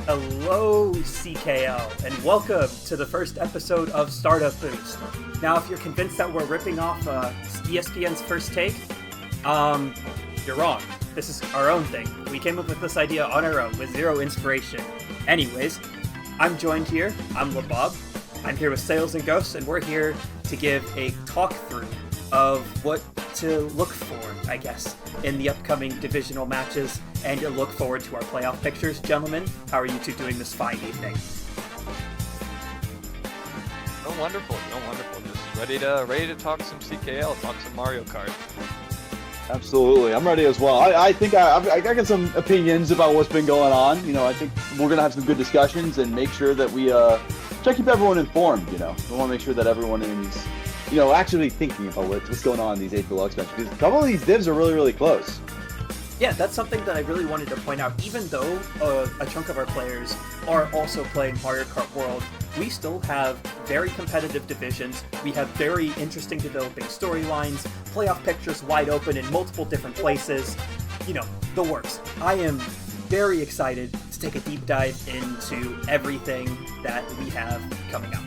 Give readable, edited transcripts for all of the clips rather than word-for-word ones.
Hello, CKL, and welcome to the first episode of Startup Boost. Now, if you're convinced that we're ripping off ESPN's First Take, you're wrong. This is our own thing. We came up with this idea on our own with zero inspiration. Anyways, I'm joined here. I'm LeBob. I'm here with Sales and Ghosts, and we're here to give a talk-through of what to look for, I guess, in the upcoming divisional matches, and to look forward to our playoff pictures. Gentlemen, how are you two doing this fine evening? Oh, wonderful. Just ready to talk some CKL, talk some Mario Kart. Absolutely, I'm ready as well. I think I got some opinions about what's been going on. You know, I think we're gonna have some good discussions and make sure that we try to keep everyone informed. You know, we want to make sure that everyone is, actually thinking about what's going on in these 8 Deluxe matches, because a couple of these divs are really, really close. Yeah, that's something that I really wanted to point out. Even though a chunk of our players are also playing Mario Kart World, we still have very competitive divisions. We have very interesting developing storylines, playoff pictures wide open in multiple different places. The works. I am very excited to take a deep dive into everything that we have coming up.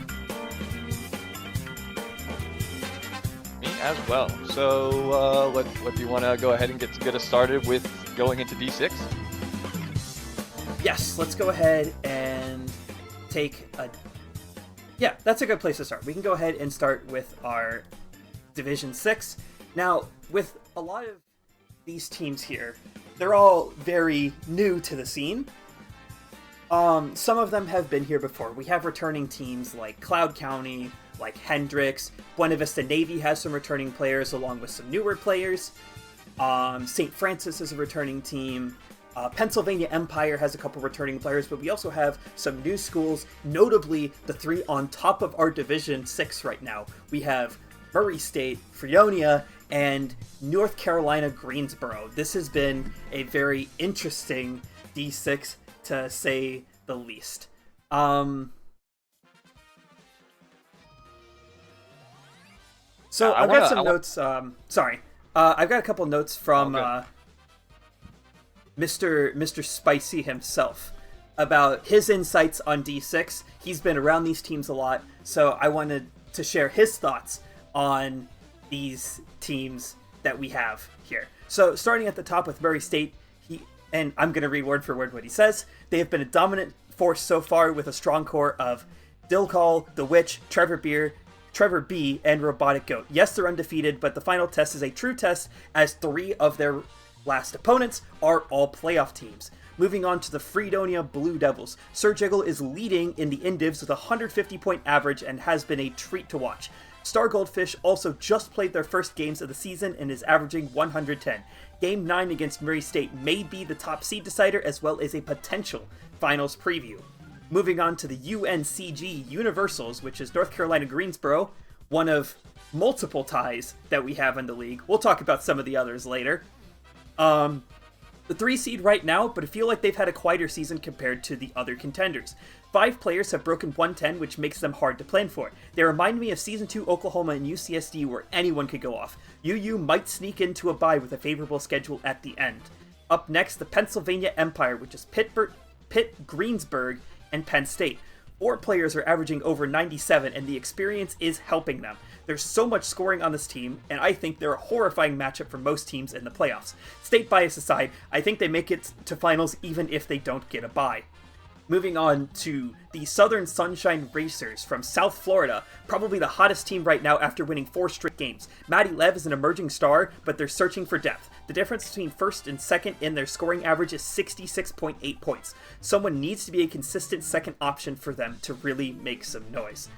Me as well. So, what do you want to go ahead and get us started with going into D6? Yes, let's go ahead and take a... Yeah, that's a good place to start. We can go ahead and start with our Division 6. Now, with a lot of these teams here, they're all very new to the scene. Some of them have been here before. We have returning teams like Cloud County, like Hendrix. Buena Vista Navy has some returning players along with some newer players. St. Francis is a returning team. Pennsylvania Empire has a couple returning players, but we also have some new schools, notably the 3 on top of our Division 6 right now. We have Murray State, Fredonia, and North Carolina Greensboro. This has been a very interesting D6, to say the least. So I've got some notes. I've got a couple notes from Mr. Spicy himself about his insights on D6. He's been around these teams a lot, so I wanted to share his thoughts on these teams that we have here. So starting at the top with Murray State, and I'm going to read word for word what he says. They have been a dominant force so far with a strong core of Dilcall, The Witch, Trevor B, and Robotic Goat. Yes, they're undefeated, but the final test is a true test, as 3 of their last opponents are all playoff teams. Moving on to the Fredonia Blue Devils. Sir Jiggle is leading in the Indivs with a 150-point average and has been a treat to watch. Star Goldfish also just played their first games of the season and is averaging 110. Game 9 against Murray State may be the top seed decider as well as a potential finals preview. Moving on to the UNCG Universals, which is North Carolina Greensboro, one of multiple ties that we have in the league. We'll talk about some of the others later. The 3 seed right now, but I feel like they've had a quieter season compared to the other contenders. 5 players have broken 110, which makes them hard to plan for. They remind me of Season 2 Oklahoma and UCSD, where anyone could go off. UU might sneak into a bye with a favorable schedule at the end. Up next, the Pennsylvania Empire, which is Pitt, Greensburg, and Penn State. 4 players are averaging over 97, and the experience is helping them. There's so much scoring on this team, and I think they're a horrifying matchup for most teams in the playoffs. State bias aside, I think they make it to finals even if they don't get a bye. Moving on to the Southern Sunshine Racers from South Florida, probably the hottest team right now after winning 4 straight games. Maddie Lev is an emerging star, but they're searching for depth. The difference between first and second in their scoring average is 66.8 points. Someone needs to be a consistent second option for them to really make some noise.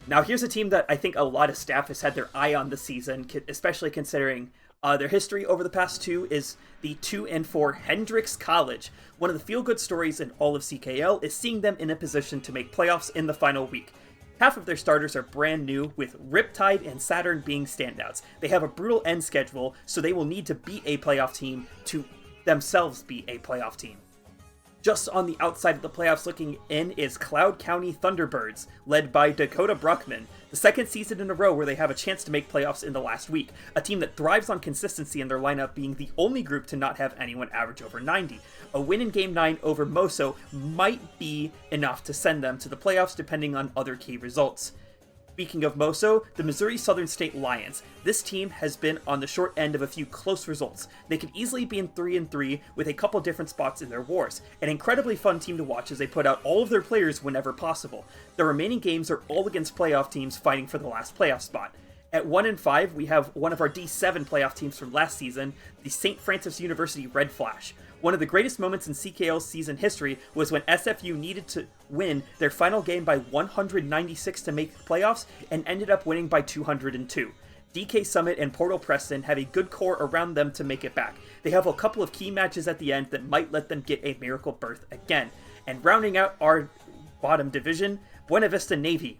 Now here's a team that I think a lot of staff has had their eye on this season, especially considering their history over the past 2 is the 2-4 Hendrix College. One of the feel-good stories in all of CKL is seeing them in a position to make playoffs in the final week. Half of their starters are brand new, with Riptide and Saturn being standouts. They have a brutal end schedule, so they will need to be a playoff team to themselves be a playoff team. Just on the outside of the playoffs looking in is Cloud County Thunderbirds, led by Dakota Bruckman, the second season in a row where they have a chance to make playoffs in the last week, a team that thrives on consistency in their lineup, being the only group to not have anyone average over 90. A win in Game 9 over Moso might be enough to send them to the playoffs depending on other key results. Speaking of Moso, the Missouri Southern State Lions. This team has been on the short end of a few close results. They could easily be in 3-3 with a couple different spots in their wars. An incredibly fun team to watch as they put out all of their players whenever possible. The remaining games are all against playoff teams fighting for the last playoff spot. At 1-5, we have one of our D7 playoff teams from last season, the St. Francis University Red Flash. One of the greatest moments in CKL season history was when SFU needed to win their final game by 196 to make the playoffs and ended up winning by 202. DK Summit and Portal Preston have a good core around them to make it back. They have a couple of key matches at the end that might let them get a miracle berth again. And rounding out our bottom division, Buena Vista Navy.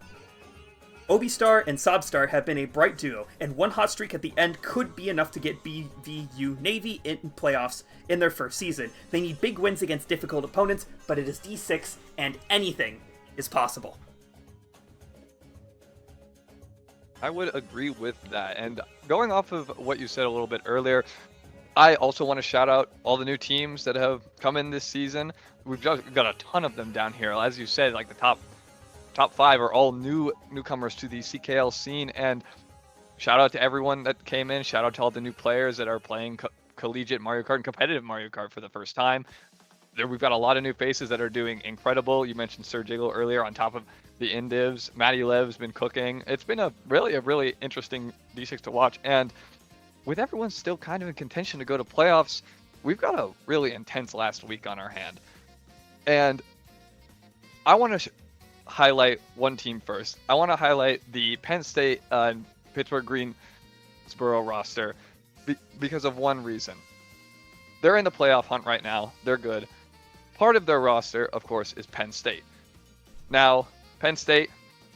Obistar and Sobstar have been a bright duo, and one hot streak at the end could be enough to get BVU Navy in playoffs in their first season. They need big wins against difficult opponents, but it is D6, and anything is possible. I would agree with that. And going off of what you said a little bit earlier, I also want to shout out all the new teams that have come in this season. We've got a ton of them down here. As you said, like the top 5 are all newcomers to the CKL scene, and shout out to everyone that came in. Shout out to all the new players that are playing collegiate Mario Kart and competitive Mario Kart for the first time. We've got a lot of new faces that are doing incredible. You mentioned Sir Jiggle earlier on top of the Indivs. Matty Lev's been cooking. It's been a really interesting D6 to watch, and with everyone still kind of in contention to go to playoffs, we've got a really intense last week on our hand. And I want to highlight one team first. I want to highlight the Penn State Pittsburgh Greensboro roster because of one reason. They're in the playoff hunt right now. They're good. Part of their roster, of course, is Penn State. Now, Penn State,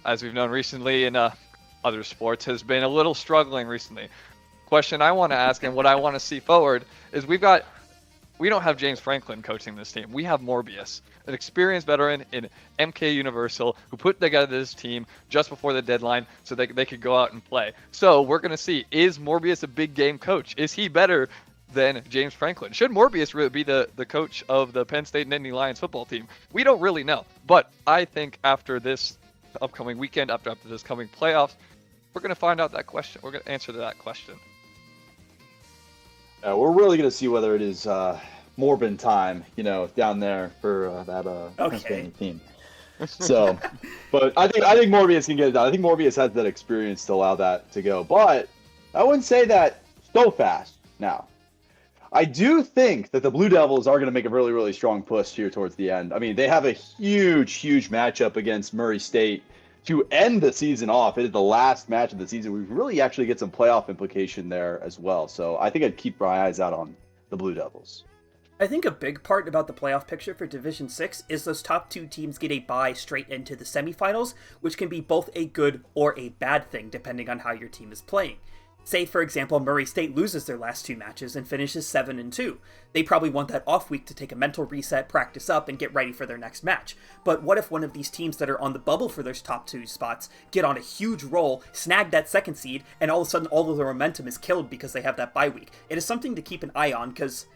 as we've known recently in other sports, has been a little struggling recently. Question I want to ask and what I want to see forward is we don't have James Franklin coaching this team. We have Morbius, an experienced veteran in MK Universal who put together this team just before the deadline so they could go out and play. So we're going to see, is Morbius a big game coach? Is he better than James Franklin? Should Morbius really be the coach of the Penn State Nittany Lions football team? We don't really know. But I think after this upcoming weekend, after this coming playoffs, we're going to find out that question. We're going to answer that question. We're really going to see whether it is Morbin time, down there for that okay. team. So, but I think Morbius can get it done. I think Morbius has that experience to allow that to go. But I wouldn't say that so fast now. I do think that the Blue Devils are going to make a really strong push here towards the end. I mean, they have a huge matchup against Murray State to end the season off. It is the last match of the season. We really actually get some playoff implication there as well. So I think I'd keep my eyes out on the Blue Devils. I think a big part about the playoff picture for Division 6 is those top two teams get a bye straight into the semifinals, which can be both a good or a bad thing depending on how your team is playing. Say, for example, Murray State loses their last two matches and finishes 7-2. They probably want that off week to take a mental reset, practice up, and get ready for their next match. But what if one of these teams that are on the bubble for those top two spots get on a huge roll, snag that second seed, and all of a sudden all of their momentum is killed because they have that bye week? It is something to keep an eye on because,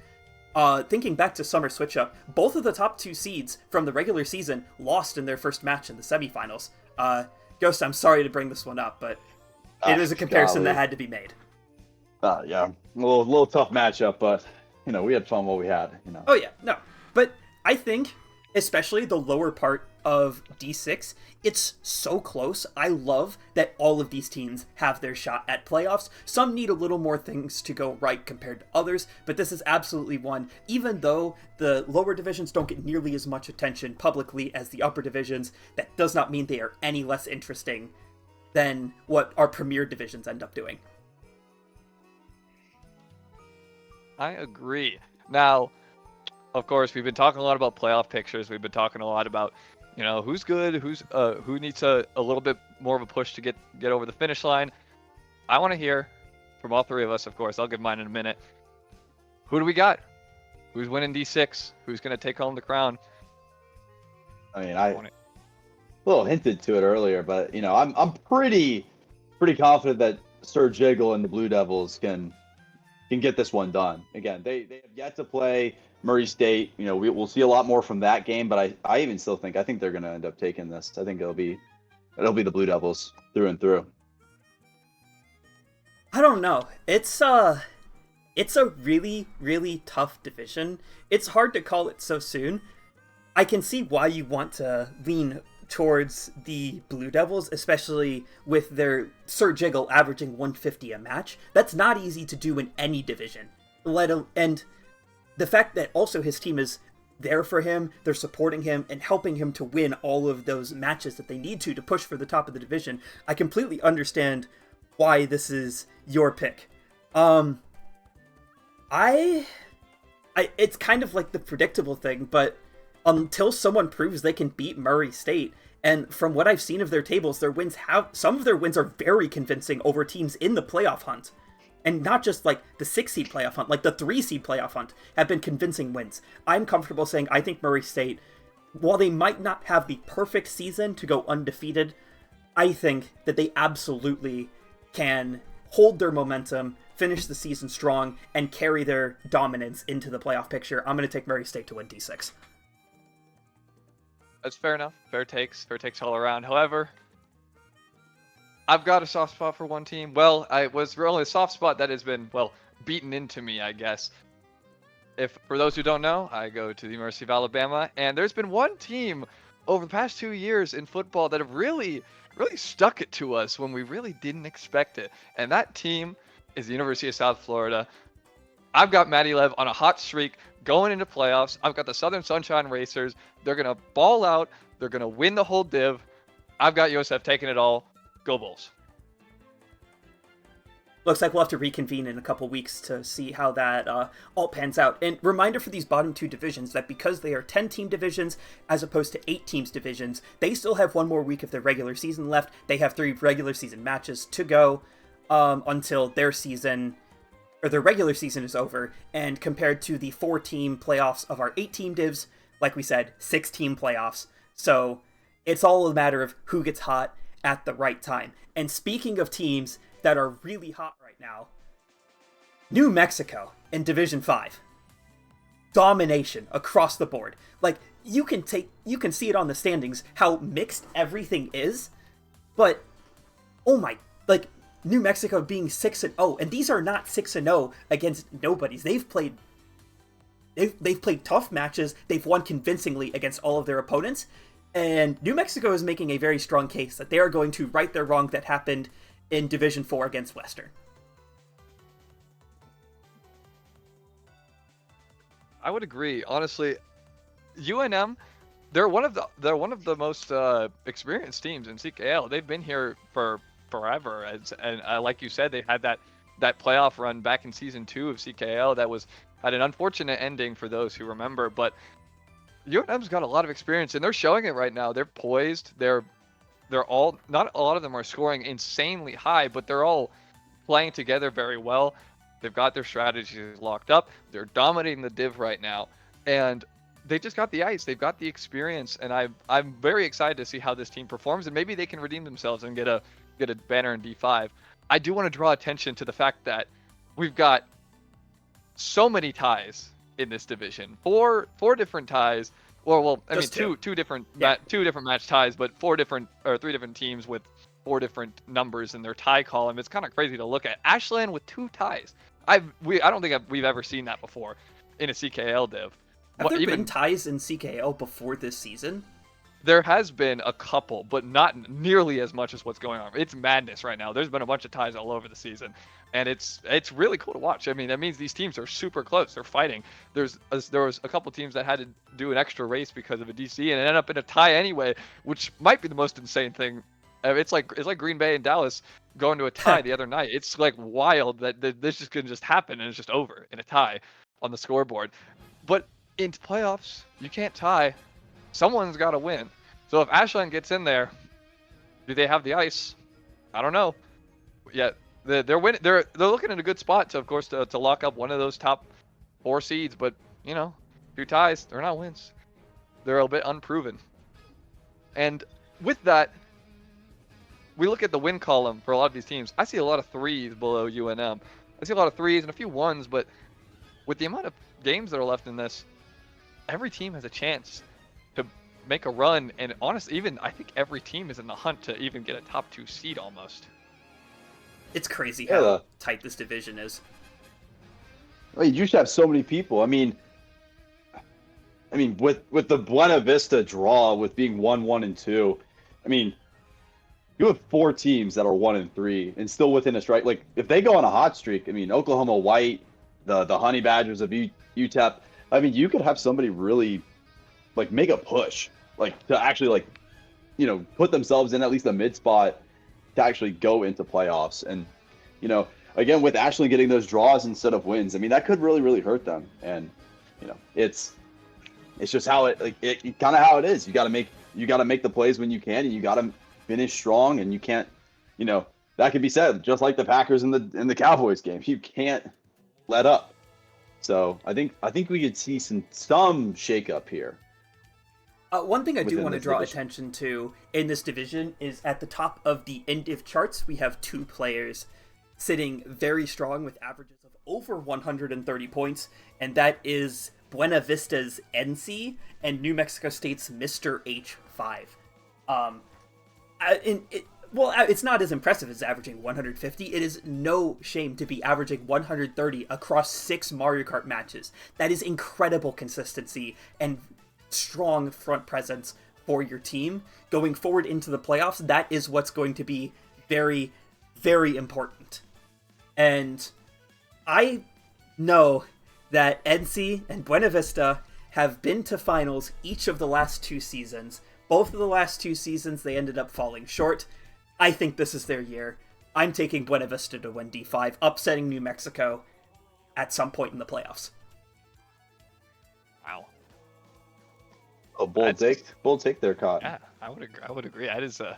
thinking back to Summer Switch-Up, both of the top two seeds from the regular season lost in their first match in the semifinals. Ghost, I'm sorry to bring this one up, but it was a comparison that had to be made. Yeah, a little tough matchup, but we had fun while we had. Oh yeah, no, but I think especially the lower part of D6, it's so close. I love that all of these teams have their shot at playoffs. Some need a little more things to go right compared to others, but this is absolutely one. Even though the lower divisions don't get nearly as much attention publicly as the upper divisions, that does not mean they are any less interesting than what our premier divisions end up doing. I agree. Now, of course, we've been talking a lot about playoff pictures. We've been talking a lot about, who's good, who needs a little bit more of a push to get over the finish line. I want to hear from all three of us, of course. I'll give mine in a minute. Who do we got? Who's winning D6? Who's going to take home the crown? I mean, I a little hinted to it earlier, but I'm pretty confident that Sir Jiggle and the Blue Devils can get this one done. Again, they have yet to play Murray State. We'll see a lot more from that game, but I even still think they're going to end up taking this. I think it'll be the Blue Devils through and through. I don't know. It's a really, really tough division. It's hard to call it so soon. I can see why you want to lean towards the Blue Devils, especially with their Sir Jiggle averaging 150 a match. That's not easy to do in any division. And the fact that also his team is there for him, they're supporting him and helping him to win all of those matches that they need to push for the top of the division. I completely understand why this is your pick. It's kind of like the predictable thing, but until someone proves they can beat Murray State, and from what I've seen of their tables, some of their wins are very convincing over teams in the playoff hunt. And not just like the 6-seed playoff hunt, like the 3-seed playoff hunt have been convincing wins. I'm comfortable saying I think Murray State, while they might not have the perfect season to go undefeated, I think that they absolutely can hold their momentum, finish the season strong, and carry their dominance into the playoff picture. I'm going to take Murray State to win D6. That's fair enough. Fair takes all around. However, I've got a soft spot for one team. Well, I was really a soft spot that has been, beaten into me, I guess. For those who don't know, I go to the University of Alabama, and there's been one team over the past 2 years in football that have really stuck it to us when we really didn't expect it. And that team is the University of South Florida. I've got Matty Lev on a hot streak going into playoffs. I've got the Southern Sunshine Racers. They're going to ball out. They're going to win the whole div. I've got USF taking it all. Go Bulls. Looks like we'll have to reconvene in a couple weeks to see how that all pans out. And reminder for these bottom two divisions that because they are 10-team divisions as opposed to 8-teams divisions, they still have one more week of their regular season left. They have 3 regular season matches to go until their regular season is over. And compared to the 4-team playoffs of our 8-team divs, like we said, 6-team playoffs. So it's all a matter of who gets hot at the right time. And speaking of teams that are really hot right now, New Mexico in Division 5. Domination across the board. Like, you can see it on the standings, how mixed everything is, but, New Mexico being 6-0, and these are not 6-0 against nobodies. They've played tough matches, they've won convincingly against all of their opponents, and New Mexico is making a very strong case that they are going to right their wrong that happened in Division 4 against Western. I would agree. Honestly, UNM, they're one of the most experienced teams in CKL. They've been here for forever, and like you said, they had that playoff run back in season 2 of CKL that had an unfortunate ending for those who remember. But UNM's got a lot of experience, and they're showing it right now. They're poised. They're all, not a lot of them are scoring insanely high, but they're all playing together very well. They've got their strategies locked up. They're dominating the div right now, and they just got the ice. They've got the experience, and I'm very excited to see how this team performs, and maybe they can redeem themselves and get a banner in D5. I do want to draw attention to the fact that we've got so many ties in this division. Four different ties. Well, I mean two different match ties, but 3 different teams with 4 different numbers in their tie column. It's kind of crazy to look at. Ashland with 2 ties. I don't think we've ever seen that before in a CKL div. Have there been ties in CKL before this season? There has been a couple, but not nearly as much as what's going on. It's madness right now. There's been a bunch of ties all over the season, and it's really cool to watch. I mean, that means these teams are super close. They're fighting. There was a couple teams that had to do an extra race because of a DC, and it ended up in a tie anyway, which might be the most insane thing. It's like Green Bay and Dallas going to a tie the other night. It's like wild that this just can just happen and it's just over in a tie on the scoreboard. But in playoffs, you can't tie. Someone's got to win. So if Ashland gets in there, do they have the ice? I don't know. Yeah, they're winning. They're looking in a good spot to, of course, to lock up one of those top 4 seeds. But 2 ties, they're not wins. They're a bit unproven. And with that, we look at the win column for a lot of these teams. I see a lot of 3s below UNM. I see a lot of 3s and a few 1s, but with the amount of games that are left in this, every team has a chance to make a run. And honestly, even I think every team is in the hunt to even get a top 2 seed almost. It's crazy how tight this division is. Well, you just have so many people. I mean, with the Buena Vista draw, with being 1-1-2, I mean, you have 4 teams that are 1-3 and still within a strike. Like, if they go on a hot streak, I mean, Oklahoma White, the Honey Badgers of UTEP, I mean, you could have somebody really, like, make a push, like, to actually, like, put themselves in at least a mid spot to actually go into playoffs. And, again, with Ashland getting those draws instead of wins, I mean, that could really, really hurt them. And, it's just how it kind of how it is. You got to make the plays when you can, and you got to finish strong, and you can't, that could be said just like the Packers in the Cowboys game. You can't let up. So I think we could see some shakeup here. One thing I do want to draw attention to in this division is at the top of the NDiv charts, we have 2 players sitting very strong with averages of over 130 points, and that is Buena Vista's NC and New Mexico State's Mr. H5. It's not as impressive as averaging 150. It is no shame to be averaging 130 across 6 Mario Kart matches. That is incredible consistency and strong front presence for your team. Going forward into the playoffs, that is what's going to be very, very important. And I know that NC and Buena Vista have been to finals each of the last 2 seasons. Both of the last 2 seasons, they ended up falling short. I think this is their year. I'm taking Buena Vista to win D5, upsetting New Mexico at some point in the playoffs. Wow. Oh, bold take there, Cotton. Yeah, I would agree. That is a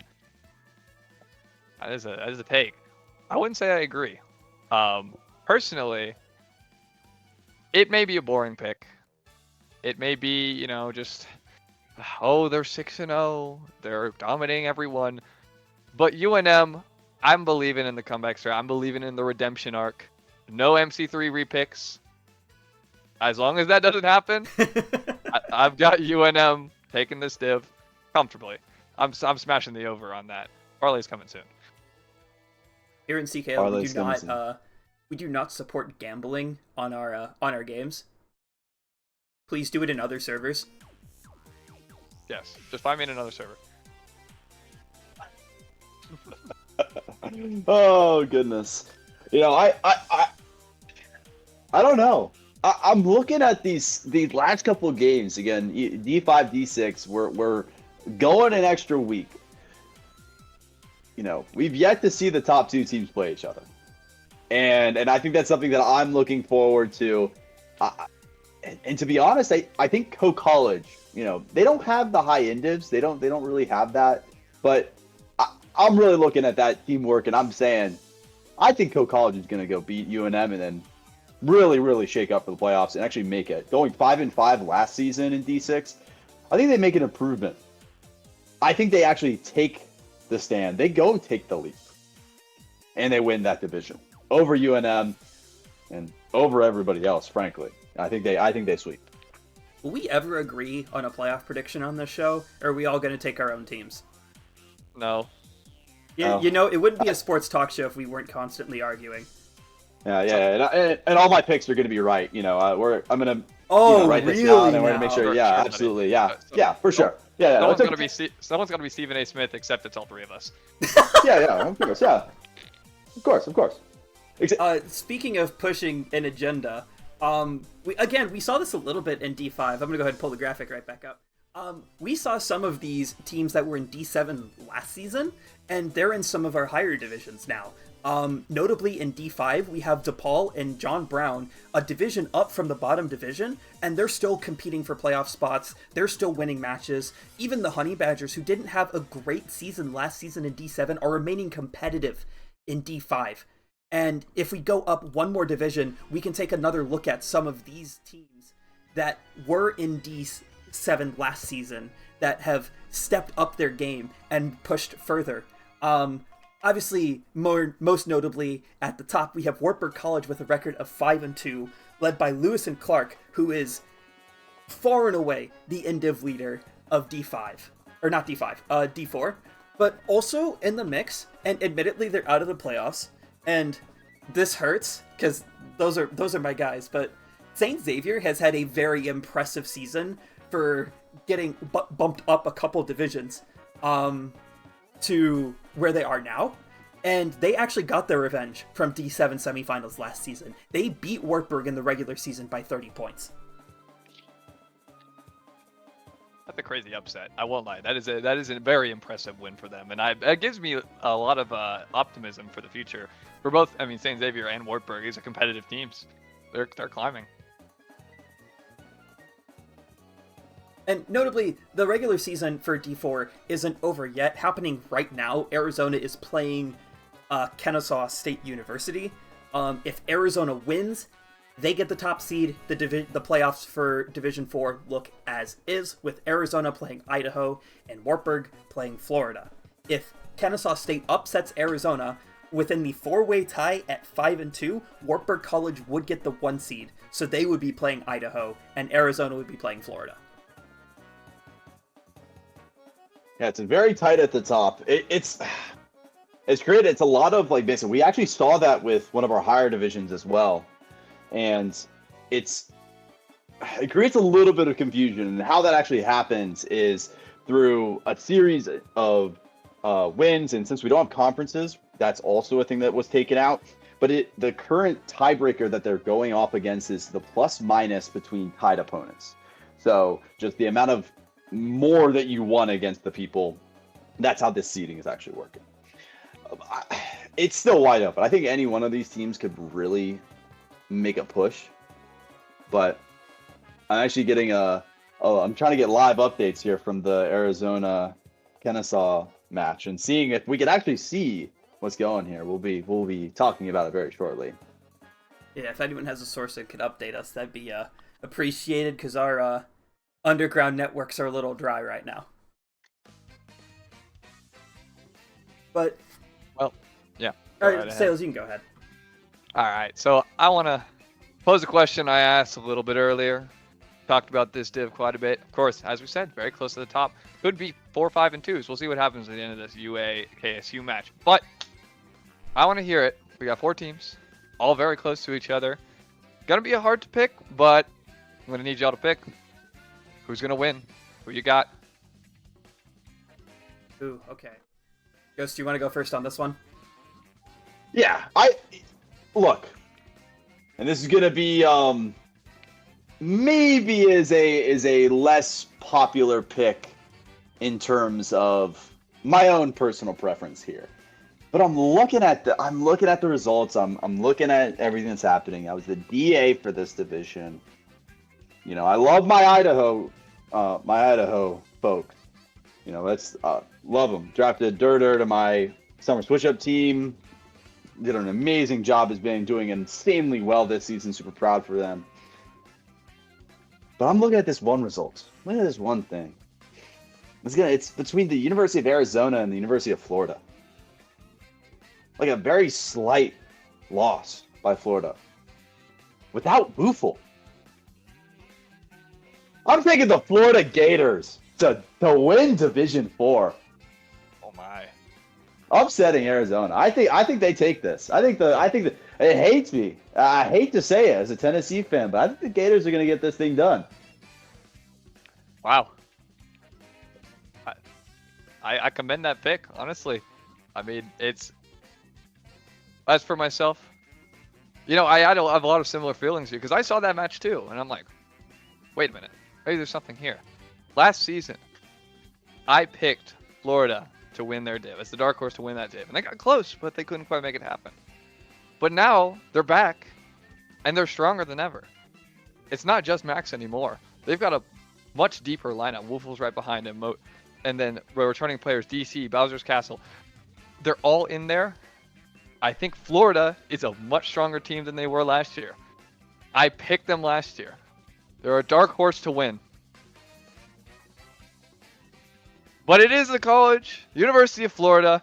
take. I wouldn't say I agree. Personally, it may be a boring pick. It may be, just, they're 6-0, they're dominating everyone. But UNM, I'm believing in the comeback story. I'm believing in the redemption arc. No MC3 repicks. As long as that doesn't happen, I've got UNM taking this div comfortably. I'm smashing the over on that. Parlay's coming soon. Here in CKL, we do not support gambling on our games. Please do it in other servers. Yes, just find me in another server. Oh goodness, I don't know. I'm looking at these last couple of games again. D5, D6. We're going an extra week. We've yet to see the top 2 teams play each other, and I think that's something that I'm looking forward to. And to be honest, I think Co-College, they don't have the high indivs. They don't really have that. But I'm really looking at that teamwork, and I'm saying I think Co-College is going to go beat UNM and then really, really shake up for the playoffs and actually make it. Going 5-5 last season in D6, I think they make an improvement. I think they actually take the stand. They go take the leap, and they win that division over UNM and over everybody else. Frankly, I think they sweep. Will we ever agree on a playoff prediction on this show, or are we all going to take our own teams? No. Yeah, it wouldn't be a sports talk show if we weren't constantly arguing. Yeah, and all my picks are going to be right. I'm going to write this down, and we're going to make sure. Yeah, absolutely. Yeah, for sure. Yeah, someone's going to be Stephen A. Smith, except it's all 3 of us. yeah, of course. Yeah, of course. Speaking of pushing an agenda, we saw this a little bit in D5. I'm going to go ahead and pull the graphic right back up. We saw some of these teams that were in D7 last season, and they're in some of our higher divisions now. Notably in D5, we have DePaul and John Brown, a division up from the bottom division, and they're still competing for playoff spots. They're still winning matches. Even the Honey Badgers, who didn't have a great season last season in D7, are remaining competitive in D5. And if we go up one more division, we can take another look at some of these teams that were in D7 last season that have stepped up their game and pushed further. Obviously, most notably at the top, we have Wartburg College with a record of 5-2, led by Lewis and Clark, who is far and away the indiv leader of D5, or not D5, D4, but also in the mix. And admittedly, they're out of the playoffs, and this hurts because those are my guys. But St. Xavier has had a very impressive season for getting bumped up a couple divisions to where they are now. And they actually got their revenge from D7 semifinals last season. They beat Wartburg in the regular season by 30 points. That's a crazy upset. I won't lie. That is a very impressive win for them, and it gives me a lot of optimism for the future for both. I mean, St. Xavier and Wartburg. These are competitive teams. They're climbing. And notably, the regular season for D4 isn't over yet. Happening right now, Arizona is playing Kennesaw State University. If Arizona wins, they get the top seed. The playoffs for Division 4 look as is, with Arizona playing Idaho and Wartburg playing Florida. If Kennesaw State upsets Arizona within the four-way tie at 5-2, Wartburg College would get the 1 seed, so they would be playing Idaho, and Arizona would be playing Florida. Yeah, it's very tight at the top. It's great. It's a lot of basically. We actually saw that with one of our higher divisions as well, and it creates a little bit of confusion. And how that actually happens is through a series of wins. And since we don't have conferences, that's also a thing that was taken out. But the current tiebreaker that they're going off against is the plus minus between tied opponents. So just the amount of more that you won against the people, that's how this seeding is actually working. It's still wide open. I think any one of these teams could really make a push, but I'm actually getting I'm trying to get live updates here from the Arizona Kennesaw match and seeing if we can actually see what's going here. We'll be talking about it very shortly. Yeah, if anyone has a source that could update us, that'd be appreciated, because our underground networks are a little dry right now. But well, yeah. All right, Sales, you can go ahead. All right, so I want to pose a question I asked a little bit earlier. Talked about this div quite a bit. Of course, as we said, very close to the top. Could be 4, 5, and 2s. We'll see what happens at the end of this UA KSU match. But I want to hear it. We got 4 teams, all very close to each other. Gonna be hard to pick, but I'm gonna need y'all to pick. Who's gonna win? Who you got? Ooh, okay. Ghost, do you want to go first on this one? Yeah, look, and this is gonna be maybe is a less popular pick in terms of my own personal preference here. But I'm looking at the results. I'm looking at everything that's happening. I was the DA for this division. You know, I love my Idaho folks. You know, that's love them. Drafted Durder to my summer switch-up team. Did an amazing job doing insanely well this season. Super proud for them. But I'm looking at this one result. Look at this one thing. It's between the University of Arizona and the University of Florida. Like a very slight loss by Florida. Without Buffel. I'm taking the Florida Gators to win Division 4. Oh my. Upsetting Arizona. I think they take this. I think it hates me. I hate to say it as a Tennessee fan, but I think the Gators are going to get this thing done. Wow. I commend that pick, honestly. I mean, as for myself, you know, I have a lot of similar feelings here because I saw that match too, and I'm like, wait a minute, maybe there's something here. Last season, I picked Florida to win their div as the dark horse to win that div, and they got close, but they couldn't quite make it happen. But now they're back, and they're stronger than ever. It's not just Max anymore. They've got a much deeper lineup. Wolfel's right behind him, and then returning players, DC, Bowser's Castle. They're all in there. I think Florida is a much stronger team than they were last year. I picked them last year. They're a dark horse to win. But it is the college, University of Florida.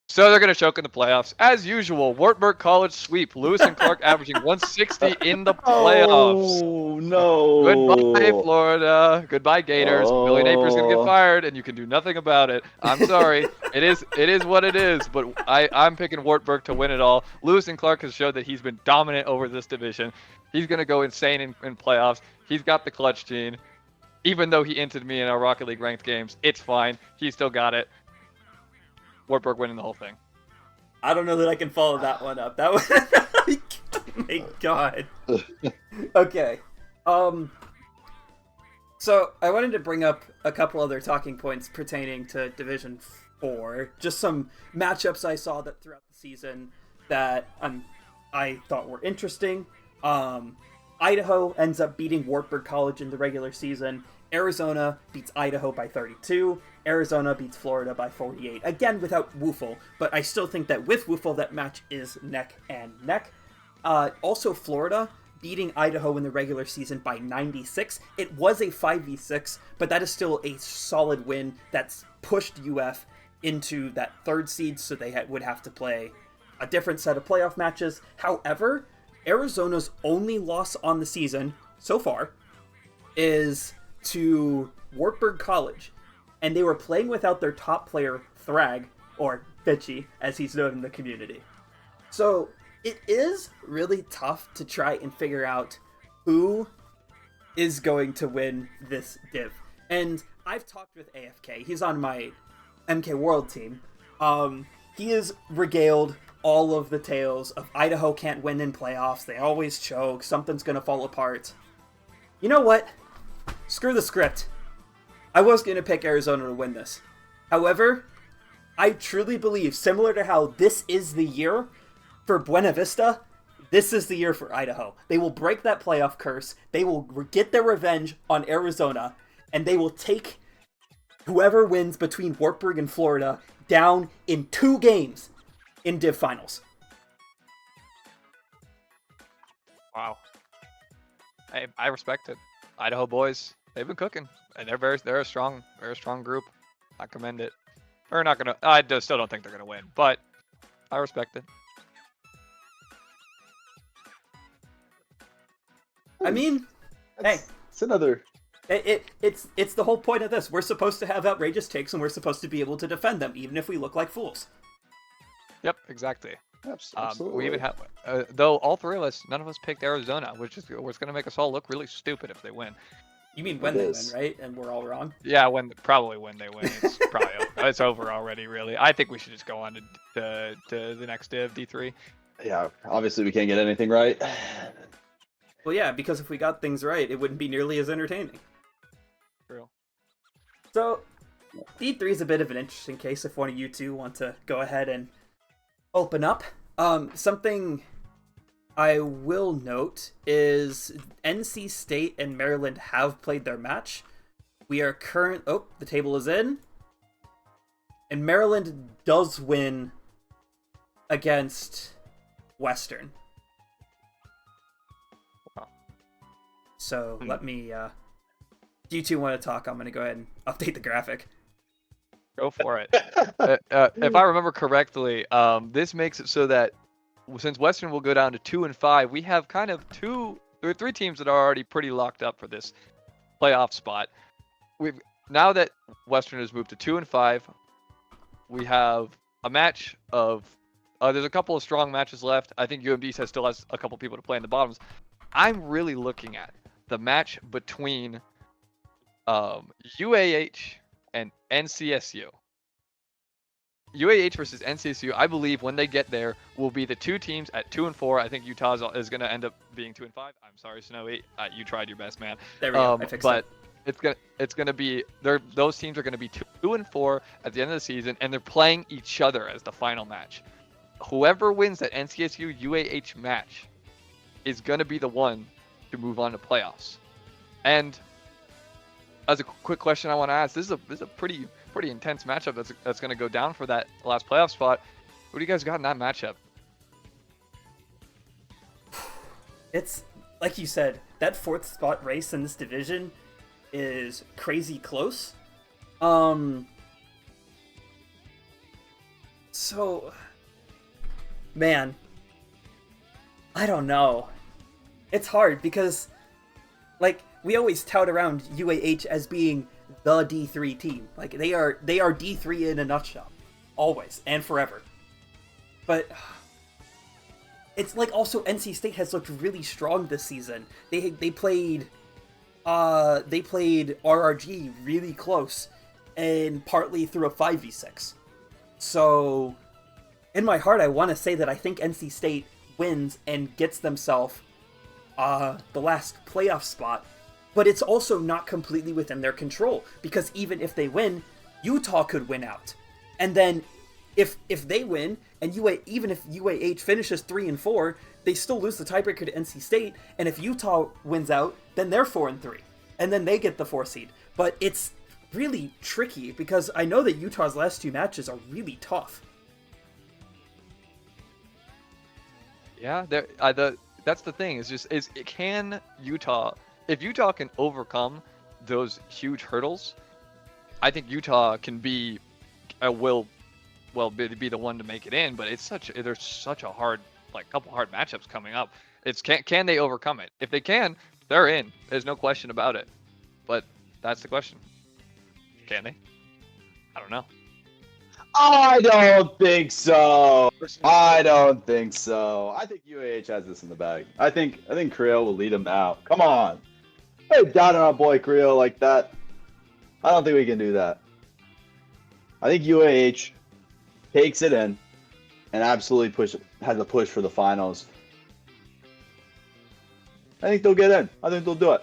So they're going to choke in the playoffs. As usual, Wartburg College sweep. Lewis and Clark averaging 160 in the playoffs. Oh, no. Goodbye, Florida. Goodbye, Gators. Billy Napier's going to get fired, and you can do nothing about it. I'm sorry. It is what it is, but I'm picking Wartburg to win it all. Lewis and Clark has showed that he's been dominant over this division. He's going to go insane in playoffs. He's got the clutch gene. Even though he entered me in our Rocket League ranked games, it's fine. He still got it. Wartburg winning the whole thing. I don't know that I can follow that one up. That was my God. Okay. So I wanted to bring up a couple other talking points pertaining to Division 4. Just some matchups I saw that throughout the season that I thought were interesting. Idaho ends up beating Wartburg College in the regular season. Arizona beats Idaho by 32. Arizona beats Florida by 48. Again, without Woofle, but I still think that with Woofle, that match is neck and neck. Also, Florida beating Idaho in the regular season by 96. It was a 5v6, but that is still a solid win that's pushed UF into that third seed, so they would have to play a different set of playoff matches. However, Arizona's only loss on the season so far is to Wartburg College, and they were playing without their top player, Thrag, or Fitchy, as he's known in the community. So it is really tough to try and figure out who is going to win this div. And I've talked with AFK. He's on my MK World team. He has regaled all of the tales of Idaho can't win in playoffs. They always choke. Something's going to fall apart. You know what? Screw the script. I was going to pick Arizona to win this. However, I truly believe, similar to how this is the year for Buena Vista, this is the year for Idaho. They will break that playoff curse. They will get their revenge on Arizona, and they will take whoever wins between Wartburg and Florida down in 2 games in Div Finals. Wow. I respect it. Idaho boys, they've been cooking, and they're a strong group. I commend it. They're not gonna. Still don't think they're gonna win, but I respect it. I mean, hey, it's another. It's the whole point of this. We're supposed to have outrageous takes, and we're supposed to be able to defend them, even if we look like fools. Yep, exactly. Absolutely. We even have, though all 3 of us, none of us picked Arizona, which is going to make us all look really stupid if they win. You mean when they win, right? And we're all wrong? Yeah, probably when they win. It's probably over. It's over already, really. I think we should just go on to the next div, D3. Yeah, obviously we can't get anything right. Well, yeah, because if we got things right, it wouldn't be nearly as entertaining. True. So, D3 is a bit of an interesting case if one of you two want to go ahead and open up. Something I will note is NC State and Maryland have played their match. We are the table is in. And Maryland does win against Western. Wow. So let me, do you two want to talk? I'm going to go ahead and update the graphic. Go for it. If I remember correctly, this makes it so that since Western will go down to 2 and 5, we have kind of 3 teams that are already pretty locked up for this playoff spot. Now that Western has moved to 2 and 5, we have a match of. There's a couple of strong matches left. I think UMD still has a couple people to play in the bottoms. I'm really looking at the match between UAH and NCSU. UAH versus NCSU, I believe when they get there, will be the 2 teams at 2 and 4. I think Utah is going to end up being 2 and 5. I'm sorry, Snowy. You tried your best, man. There we go. I fixed it. It's gonna be those teams are gonna be 2 and 4 at the end of the season, and they're playing each other as the final match. Whoever wins that NCSU UAH match is gonna be the one to move on to playoffs. And as a quick question I want to ask, this is a pretty intense matchup that's gonna go down for that last playoff spot. What do you guys got in that matchup? It's like you said, that 4th spot race in this division is crazy close. So, man, I don't know. It's hard because, like, we always tout around UAH as being the D3 team. Like, they are D3 in a nutshell. Always and forever. But it's like also NC State has looked really strong this season. They played RRG really close, and partly through a 5v6. So, in my heart, I want to say that I think NC State wins and gets themselves the last playoff spot, but it's also not completely within their control, because even if they win, Utah could win out. And then if they win, and even if UAH finishes 3-4, they still lose the tiebreaker to NC State, and if Utah wins out, then they're 4-3, and then they get the 4 seed. But it's really tricky, because I know that Utah's last 2 matches are really tough. Yeah, that's the thing. Can Utah, if Utah can overcome those huge hurdles, I think Utah can be the one to make it in. But there's such a hard, couple hard matchups coming up. Can they overcome it? If they can, they're in. There's no question about it. But that's the question. Can they? I don't know. I don't think so. I don't think so. I think UAH has this in the bag. I think Creel will lead them out. Come on. Hey, down on our boy Creel like that. I don't think we can do that. I think UAH takes it in and absolutely has a push for the finals. I think they'll get in. I think they'll do it.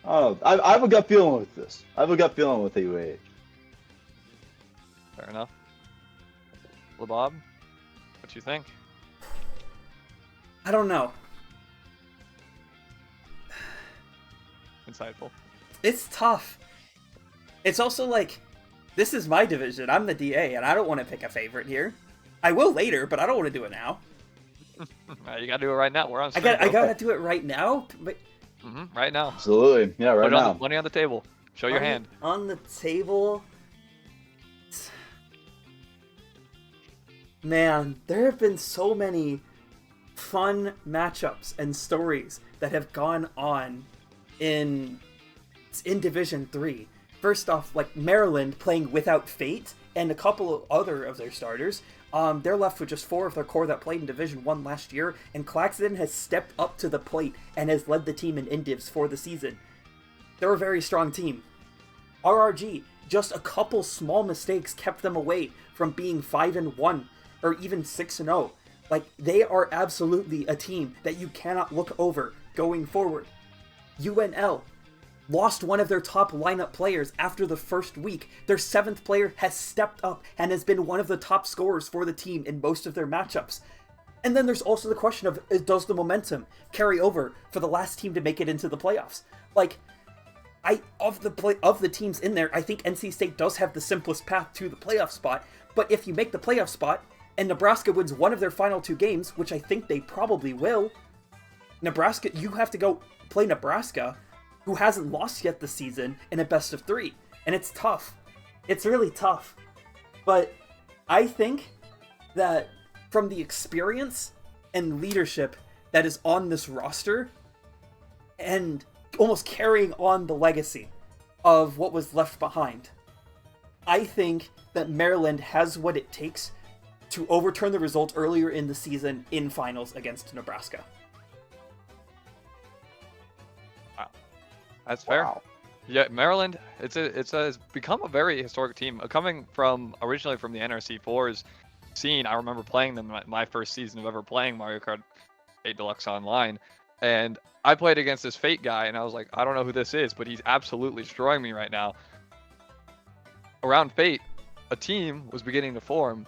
I don't know. I have a gut feeling with this. I have a gut feeling with the UAH. Fair enough. LeBob, what you think? I don't know. Insightful. It's tough. It's also like, this is my division. I'm the DA, and I don't want to pick a favorite here. I will later, but I don't want to do it now. You gotta do it right now. We're on stream. I gotta do it right now? But... right now. Absolutely. Yeah, right now. Money on the table. Show your hand. On the table... Man, there have been so many fun matchups and stories that have gone on in Division 3. First off, Maryland playing without Fate and a couple of other of their starters. They're left with just 4 of their core that played in Division 1 last year, and Claxton has stepped up to the plate and has led the team in Indivs for the season. They're a very strong team. RRG, just a couple small mistakes kept them away from being 5-1. Or even 6-0. They are absolutely a team that you cannot look over going forward. UNL lost one of their top lineup players after the first week. Their 7th player has stepped up and has been one of the top scorers for the team in most of their matchups. And then there's also the question of, does the momentum carry over for the last team to make it into the playoffs? Of the teams in there, I think NC State does have the simplest path to the playoff spot. But if you make the playoff spot, and Nebraska wins one of their final 2 games, which I think they probably will, you have to go play Nebraska, who hasn't lost yet this season, in a best of 3. And it's tough. It's really tough. But I think that from the experience and leadership that is on this roster, and almost carrying on the legacy of what was left behind, I think that Maryland has what it takes to overturn the result earlier in the season in finals against Nebraska. Wow, that's fair. Wow. Yeah, Maryland. It's become a very historic team. Coming originally from the NRC4's scene, I remember playing them my first season of ever playing Mario Kart 8 Deluxe Online, and I played against this Fate guy, and I was like, I don't know who this is, but he's absolutely destroying me right now. Around Fate, a team was beginning to form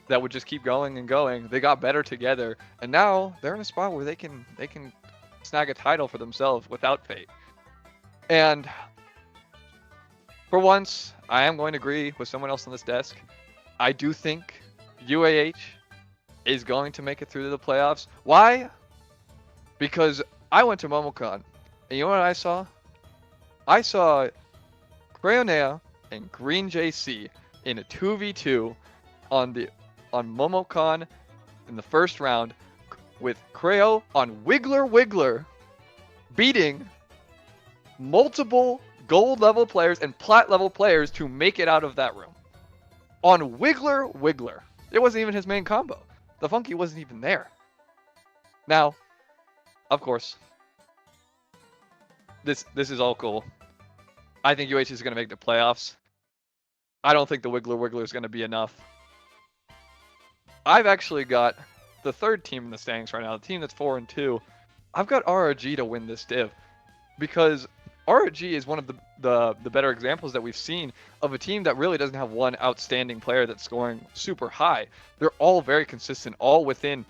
that would just keep going and going. They got better together, and now they're in a spot where they can snag a title for themselves without Fate. And for once, I am going to agree with someone else on this desk. I do think UAH is going to make it through to the playoffs. Why? Because I went to MomoCon, and you know what I saw? I saw Crayonea and Green JC in a 2v2 on MomoCon in the first round, with Creo on Wiggler beating multiple gold level players and plat level players to make it out of that room. On Wiggler. It wasn't even his main combo. The Funky wasn't even there. Now, of course, this is all cool. I think UH is going to make the playoffs. I don't think the Wiggler is going to be enough. I've actually got the third team in the standings right now, the team that's 4-2. I've got RRG to win this div because RRG is one of the better examples that we've seen of a team that really doesn't have one outstanding player that's scoring super high. They're all very consistent, all within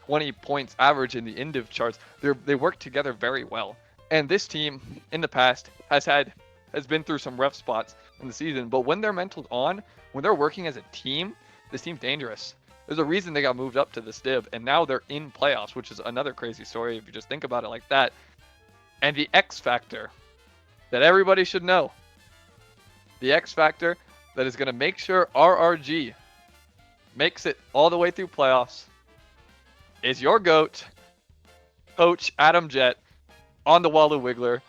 20 points average in the indiv charts. They work together very well. And this team in the past has been through some rough spots in the season, but when they're mentaled on, when they're working as a team, this team's dangerous. There's a reason they got moved up to this div, and now they're in playoffs, which is another crazy story if you just think about it like that. And the X factor that everybody should know, the X factor that is going to make sure RRG makes it all the way through playoffs, is your GOAT, Coach Adam Jett, on the Walu Wiggler.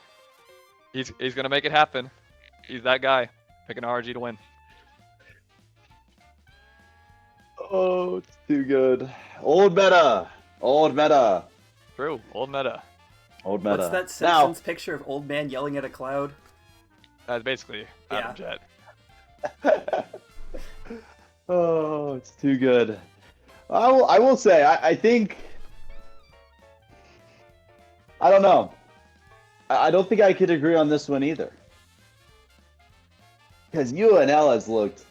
He's going to make it happen. He's that guy, picking RRG to win. Oh, it's too good. Old meta. True, old meta. What's that Simpsons picture of old man yelling at a cloud? That's basically Adam Jett. Oh, it's too good. I will say, I think, I don't know. I don't think I could agree on this one either. Because UNL has looked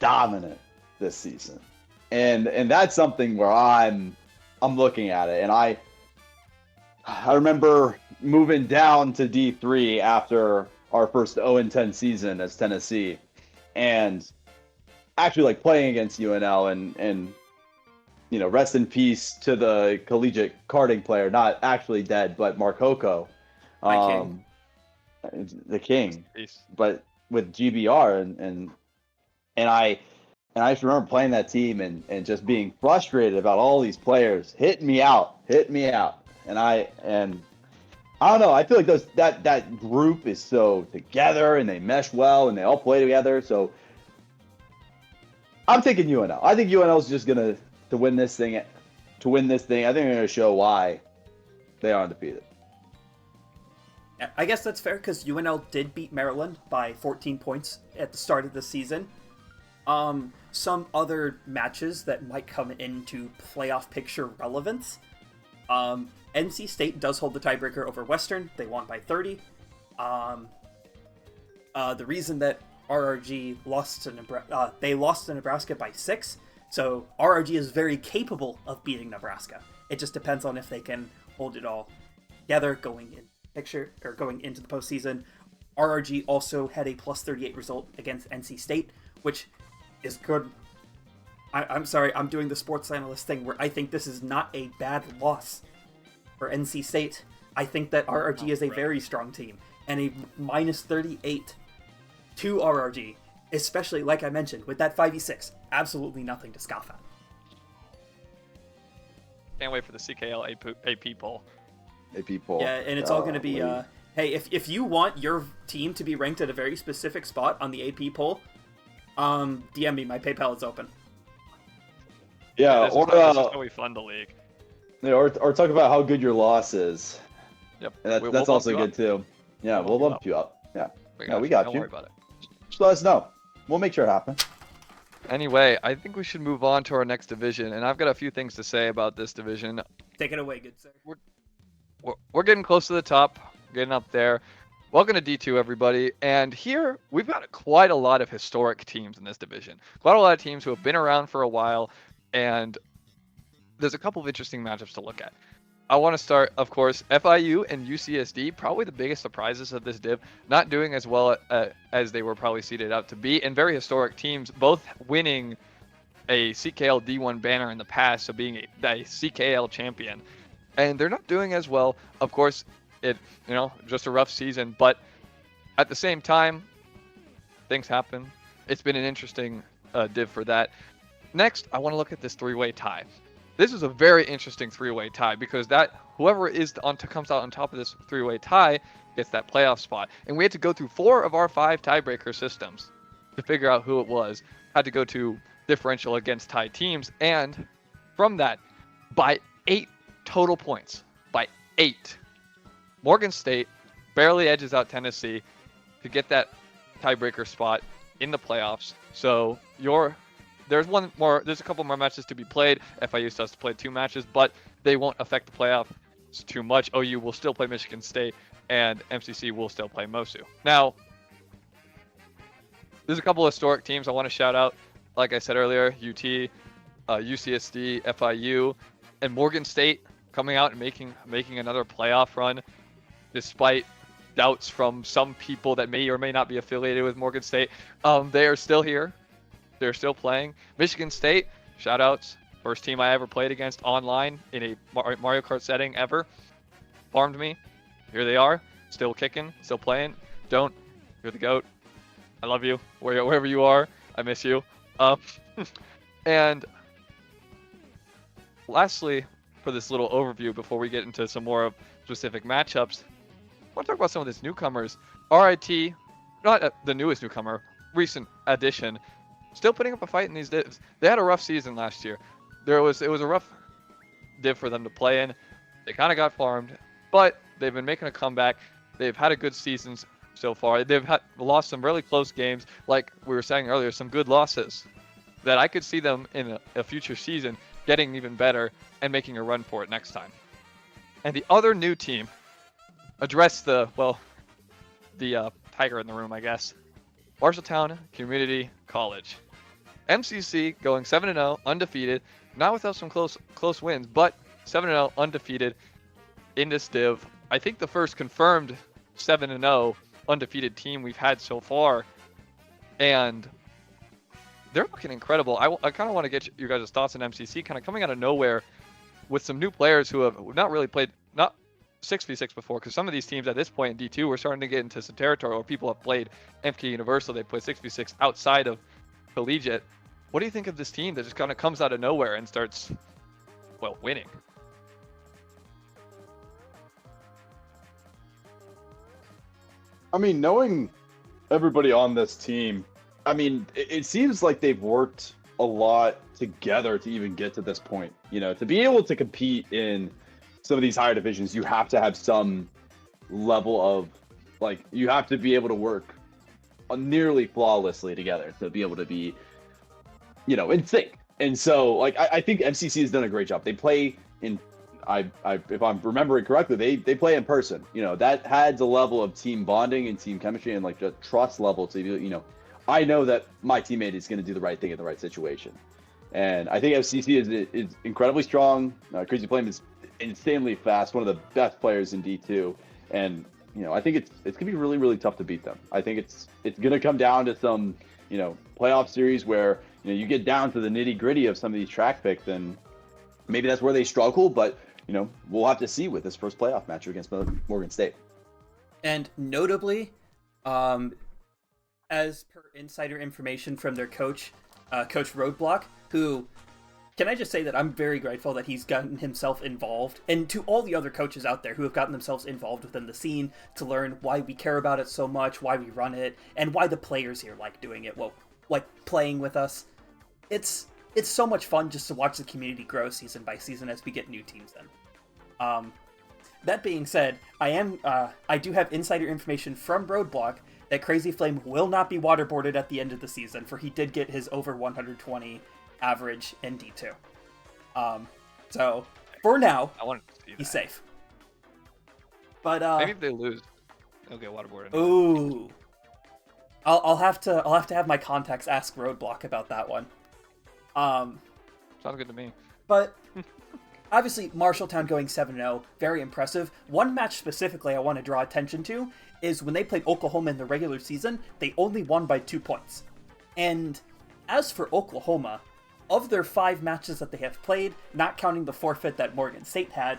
dominant this season. And that's something where I'm looking at it. And I remember moving down to D3 after our first 0-10 season as Tennessee. And actually like playing against UNL and you know, rest in peace to the collegiate karting player, not actually dead, but Mark Hoko. King. The king. Peace. But with GBR and I just remember playing that team and just being frustrated about all these players hitting me out. And I don't know, I feel like that group is so together and they mesh well and they all play together. So I'm taking UNL. I think UNL is just gonna win this thing. I think they're gonna show why they are undefeated. I guess that's fair because UNL did beat Maryland by 14 points at the start of the season. Some other matches that might come into playoff picture relevance. NC State does hold the tiebreaker over Western. They won by 30. The reason that RRG lost to Nebraska, they lost to Nebraska by 6. So RRG is very capable of beating Nebraska. It just depends on if they can hold it all together going into the postseason. RRG also had a plus 38 result against NC State, which is good. I'm sorry, I'm doing the sports analyst thing where I think this is not a bad loss for NC State. I think that RRG is a very strong team, and a minus 38 to RRG, especially like I mentioned with that 5v6, absolutely nothing to scoff at. Can't wait for the CKL AP poll. AP poll. Yeah, and it's all going to be, hey, if you want your team to be ranked at a very specific spot on the AP poll, DM me, my PayPal is open. Yeah, this is how we fund the league. Yeah, or talk about how good your loss is. Yep. And that's also good too. Yeah, we'll bump you up. Yeah. We got Don't you. worry about it. Just let us know. We'll make sure it happens. Anyway, I think we should move on to our next division, and I've got a few things to say about this division. Take it away, good sir. We're getting close to the top, getting up there. Welcome to D2, everybody. And here, we've got quite a lot of historic teams in this division. Quite a lot of teams who have been around for a while, and there's a couple of interesting matchups to look at. I want to start, of course, FIU and UCSD, probably the biggest surprises of this div, not doing as well as they were probably seeded out to be, and very historic teams, both winning a CKL D1 banner in the past, so being a CKL champion. and they're not doing as well. Of course, just a rough season, but at the same time, things happen. It's been an interesting div for that. Next, I want to look at this three-way tie. This is a very interesting three-way tie because whoever comes out on top of this three-way tie gets that playoff spot. And we had to go through 4 of our 5 tiebreaker systems to figure out who it was. Had to go to differential against tied teams, and from that, by 8 total points, by 8, Morgan State barely edges out Tennessee to get that tiebreaker spot in the playoffs. So there's a couple more matches to be played. FIU still has to play 2 matches, but they won't affect the playoff too much. OU will still play Michigan State, and MCC will still play MOSU. Now, there's a couple of historic teams I want to shout out. Like I said earlier, UT, UCSD, FIU, and Morgan State coming out and making another playoff run, despite doubts from some people that may or may not be affiliated with Morgan State. They are still here. They're still playing. Michigan State, shout outs. First team I ever played against online in a Mario Kart setting ever. Farmed me. Here they are. Still kicking. Still playing. Don't. You're the GOAT. I love you. Wherever you are. I miss you. And lastly, for this little overview before we get into some more specific matchups, I want to talk about some of these newcomers. RIT, not the newest newcomer, recent addition, still putting up a fight in these divs. They had a rough season last year. It was a rough div for them to play in. They kind of got farmed, but they've been making a comeback. They've had a good season so far. They've lost some really close games, like we were saying earlier, some good losses that I could see them in a future season getting even better and making a run for it next time. And the other new team addressed the tiger in the room, I guess. Marshalltown Community College. MCC going 7-0, undefeated, not without some close wins, but 7-0, undefeated in this div. I think the first confirmed 7-0 undefeated team we've had so far, and they're looking incredible. I kind of want to get you guys' thoughts on MCC, kind of coming out of nowhere with some new players who have not really played, not 6v6 before, because some of these teams at this point in D2 we're starting to get into some territory where people have played MK Universal, they play 6v6 outside of collegiate. What do you think of this team that just kind of comes out of nowhere and starts, winning? I mean, knowing everybody on this team, I mean, it seems like they've worked a lot together to even get to this point. To be able to compete in some of these higher divisions, you have to have some level of, you have to be able to work nearly flawlessly together to be able to be, in sync. And so, I think MCC has done a great job. They play in, if I'm remembering correctly, they play in person. That adds a level of team bonding and team chemistry and a trust level to, I know that my teammate is going to do the right thing in the right situation. And I think MCC is incredibly strong. Crazy Flame is insanely fast, one of the best players in D2. And, I think it's going to be really, really tough to beat them. I think it's going to come down to some, playoff series where, you get down to the nitty gritty of some of these track picks, and maybe that's where they struggle. But, we'll have to see with this first playoff match against Morgan State. And notably, as per insider information from their coach, Coach Roadblock, who, can I just say that I'm very grateful that he's gotten himself involved, and to all the other coaches out there who have gotten themselves involved within the scene to learn why we care about it so much, why we run it, and why the players here like doing it, playing with us. It's so much fun just to watch the community grow season by season as we get new teams in. That being said, I do have insider information from Roadblock that Crazy Flame will not be waterboarded at the end of the season, for he did get his over 120 average in D2. So for now, he's safe. But maybe if they lose, they'll get waterboarded. Ooh, I'll have to have my contacts ask Roadblock about that one. Sounds good to me. But obviously, Marshalltown going 7-0, very impressive. One match specifically I want to draw attention to is when they played Oklahoma in the regular season, they only won by 2 points. And as for Oklahoma, of their 5 matches that they have played, not counting the forfeit that Morgan State had,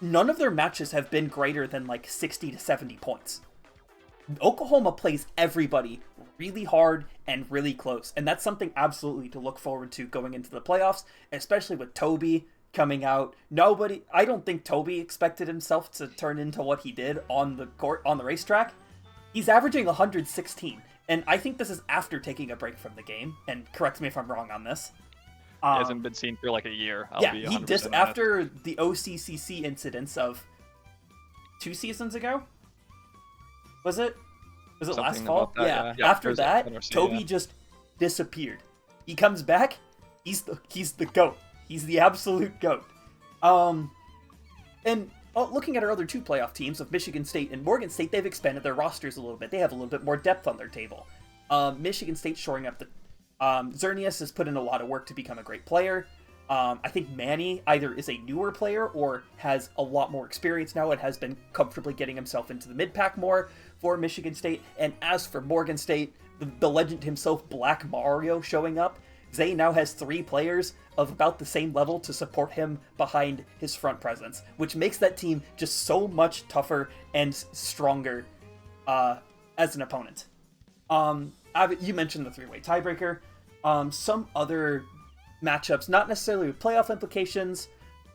none of their matches have been greater than like 60 to 70 points. Oklahoma plays everybody really hard and really close, and that's something absolutely to look forward to going into the playoffs, especially with Toby coming out. I don't think Toby expected himself to turn into what he did on the court, on the racetrack. He's averaging 116, and I think this is after taking a break from the game, and correct me if I'm wrong on this. He hasn't been seen for like a year. He just after the OCCC incidents of 2 seasons ago. Was it Something last fall? That, yeah. After that, Toby just disappeared. He comes back. He's the GOAT. He's the absolute GOAT. And looking at our other 2 playoff teams of Michigan State and Morgan State, they've expanded their rosters a little bit. They have a little bit more depth on their table. Michigan State shoring up the Zernius has put in a lot of work to become a great player. I think Manny either is a newer player or has a lot more experience now and has been comfortably getting himself into the mid-pack more for Michigan State. And as for Morgan State, the legend himself, Black Mario, showing up. Zay now has 3 players of about the same level to support him behind his front presence, which makes that team just so much tougher and stronger as an opponent. You mentioned the 3-way tiebreaker. Some other matchups, not necessarily with playoff implications,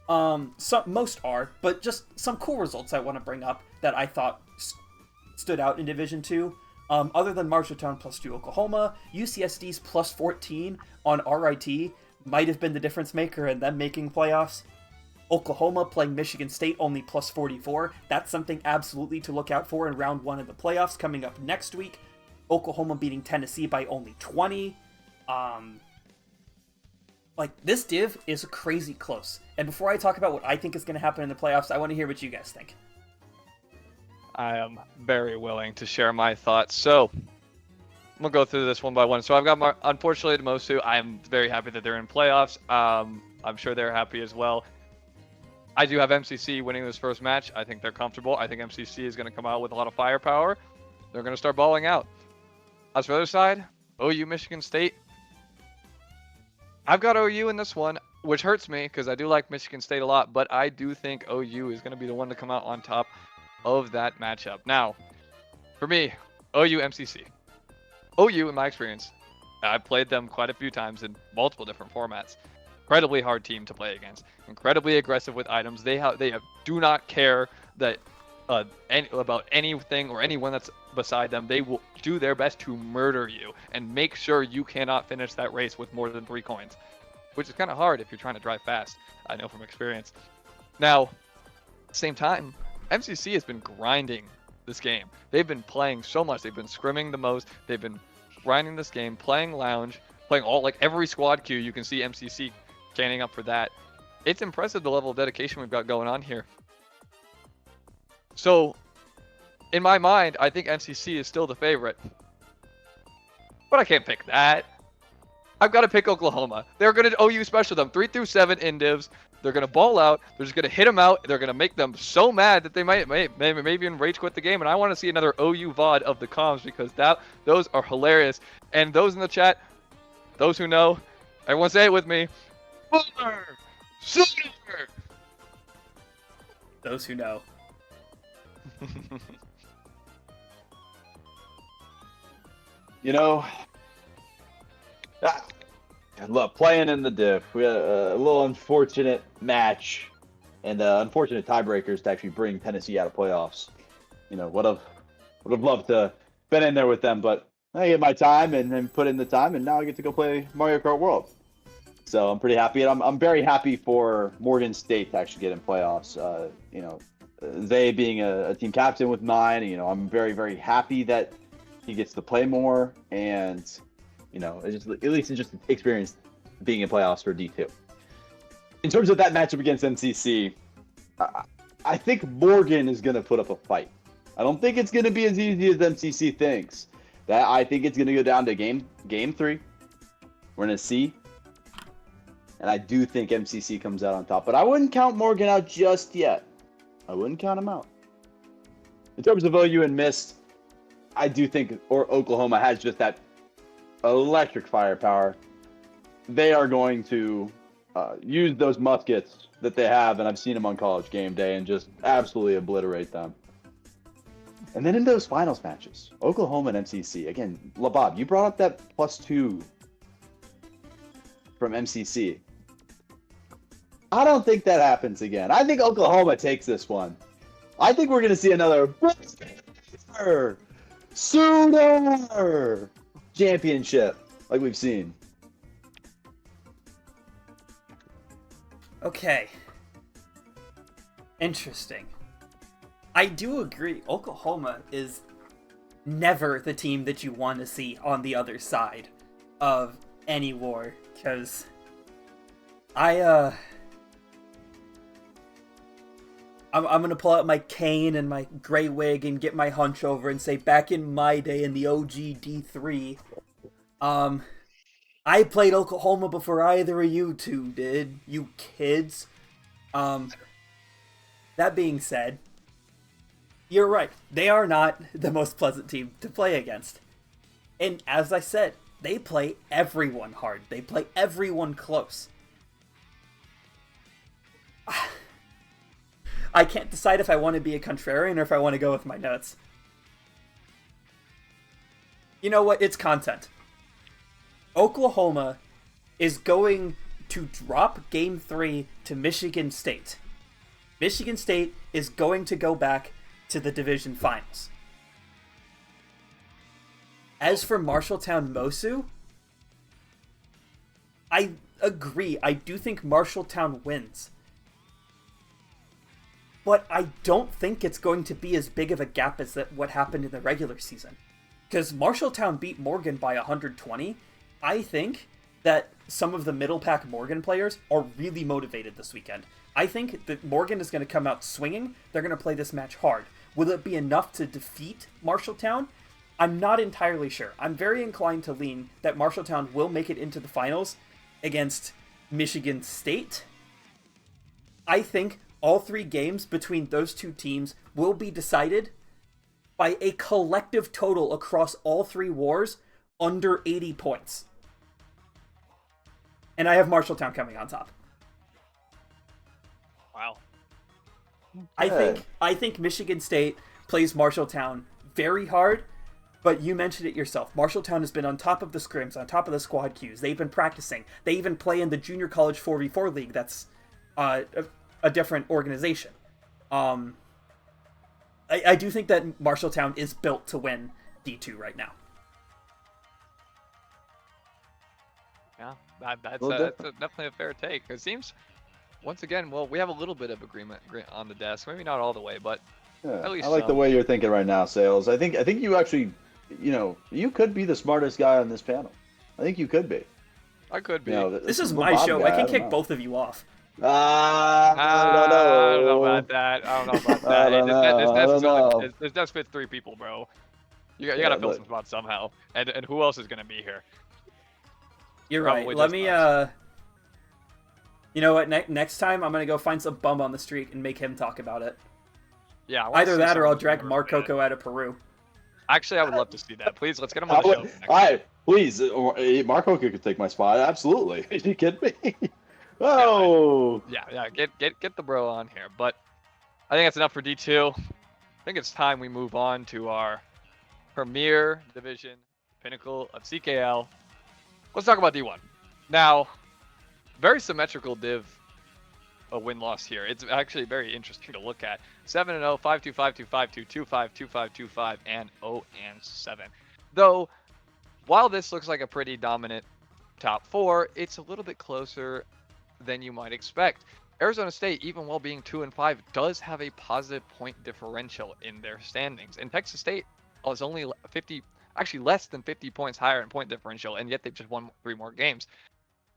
most are, but just some cool results I want to bring up that I thought stood out in Division 2. Other than Marshalltown +2 Oklahoma, UCSD's +14 on RIT might have been the difference maker in them making playoffs. Oklahoma playing Michigan State only +44. That's something absolutely to look out for in round 1 of the playoffs coming up next week. Oklahoma beating Tennessee by only 20. This div is crazy close. And before I talk about what I think is going to happen in the playoffs, I want to hear what you guys think. I am very willing to share my thoughts. So, I'm going to go through this one by one. So, I've got, unfortunately, the Mosu. I am very happy that they're in playoffs. I'm sure they're happy as well. I do have MCC winning this first match. I think they're comfortable. I think MCC is going to come out with a lot of firepower. They're going to start balling out. As for the other side, OU Michigan State. I've got OU in this one, which hurts me because I do like Michigan State a lot, but I do think OU is going to be the one to come out on top of that matchup. Now, for me, OU MCC. OU, in my experience, I've played them quite a few times in multiple different formats. Incredibly hard team to play against. Incredibly aggressive with items. They do not care that about anything or anyone that's beside them. They will do their best to murder you and make sure you cannot finish that race with more than 3 coins, which is kind of hard if you're trying to drive fast. I know from experience. Now, at the same time, MCC has been grinding this game. They've been playing so much. They've been scrimming the most. They've been grinding this game, playing lounge, playing every squad queue. You can see MCC standing up for that. It's impressive the level of dedication we've got going on here. So, in my mind, I think MCC is still the favorite. But I can't pick that. I've got to pick Oklahoma. They're going to OU special them 3 through 7 in divs. They're going to ball out. They're just going to hit them out. They're going to make them so mad that they might even rage quit the game. And I want to see another OU VOD of the comms because those are hilarious. And those in the chat, those who know, everyone say it with me. Sooner! Those who know. You know, I love playing in the diff. We had a little unfortunate match and unfortunate tiebreakers to actually bring Tennessee out of playoffs. You know, would have loved to been in there with them, but I get my time and put in the time, and now I get to go play Mario Kart World. So I'm pretty happy, and I'm very happy for Morgan State to actually get in playoffs. You know, they being a team captain with mine, you know, I'm very, very happy that he gets to play more, and you know, it's just, at least it's just experience being in playoffs for D2. In terms of that matchup against MCC, I think Morgan is going to put up a fight. I don't think it's going to be as easy as MCC thinks. I think it's going to go down to game 3. We're going to see. And I do think MCC comes out on top. But I wouldn't count Morgan out just yet. I wouldn't count him out. In terms of OU and Mist, I do think Oklahoma has just that electric firepower. They are going to use those muskets that they have, and I've seen them on College Game Day, and just absolutely obliterate them. And then in those finals matches, Oklahoma and MCC. Again, LaBob, you brought up that +2 from MCC. I don't think that happens again. I think Oklahoma takes this one. I think we're going to see another Sooner championship like we've seen. Okay. Interesting. I do agree. Oklahoma is never the team that you want to see on the other side of any war, because I'm gonna pull out my cane and my gray wig and get my hunch over and say, back in my day in the OG D3, I played Oklahoma before either of you two did, you kids. That being said, you're right. They are not the most pleasant team to play against. And as I said, they play everyone hard. They play everyone close. I can't decide if I want to be a contrarian or if I want to go with my notes. You know what? It's content. Oklahoma is going to drop Game 3 to Michigan State. Michigan State is going to go back to the division finals. As for Marshalltown Mosu, I agree. I do think Marshalltown wins. But I don't think it's going to be as big of a gap as what happened in the regular season. Because Marshalltown beat Morgan by 120. I think that some of the middle pack Morgan players are really motivated this weekend. I think that Morgan is going to come out swinging. They're going to play this match hard. Will it be enough to defeat Marshalltown? I'm not entirely sure. I'm very inclined to lean that Marshalltown will make it into the finals against Michigan State. I think all 3 games between those two teams will be decided by a collective total across all 3 wars under 80 points. And I have Marshalltown coming on top. Wow. I think Michigan State plays Marshalltown very hard, but you mentioned it yourself. Marshalltown has been on top of the scrims, on top of the squad queues. They've been practicing. They even play in the junior college 4v4 league that's a different organization. I do think that Marshalltown is built to win D2 right now. Yeah, that's definitely a fair take. It seems, once again, well, we have a little bit of agreement on the desk. Maybe not all the way, but at least I like the way you're thinking right now, Sales. I think you actually, you could be the smartest guy on this panel. I think you could be. I could be. This is my show. I can kick both of you off. I don't know about that. I don't know about that. This desk fits 3 people, bro. You gotta fill some spots somehow. And who else is gonna be here? You're Probably right. Let me, us. you know what? Next time, I'm going to go find some bum on the street and make him talk about it. Yeah. Either that or I'll drag Mark Coco out of Peru. Actually, I would love to see that. Please, let's get him on the show. Please, Mark Coco could take my spot. Absolutely. Are you kidding me? Oh. Yeah. Get the bro on here. But I think that's enough for D2. I think it's time we move on to our premier division, pinnacle of CKL. Let's talk about D1. Now, very symmetrical div a win-loss here. It's actually very interesting to look at. 7-0, 5-2, 5-2, 5-2, 2-5, 2-5, 2-5, and 0-7. Though, while this looks like a pretty dominant top 4, it's a little bit closer than you might expect. Arizona State, even while being 2-5, does have a positive point differential in their standings. And Texas State is only less than 50 points higher in point differential, and yet they've just won 3 more games.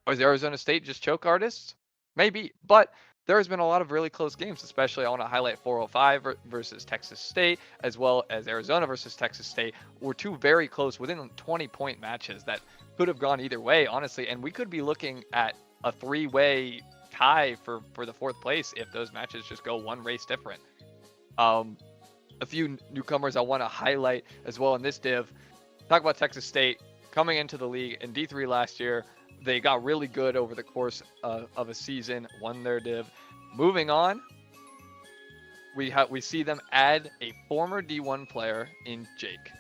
Is Arizona State just choke artists? Maybe, but there has been a lot of really close games, especially I want to highlight 405 versus Texas State, as well as Arizona versus Texas State, were 2 very close, within 20-point matches that could have gone either way, honestly, and we could be looking at a 3-way tie for the 4th place if those matches just go 1 race different. A few newcomers I want to highlight as well in this div. Talk about Texas State coming into the league in D3 last year. They got really good over the course of a season, won their div. Moving on, we see them add a former D1 player in Jake.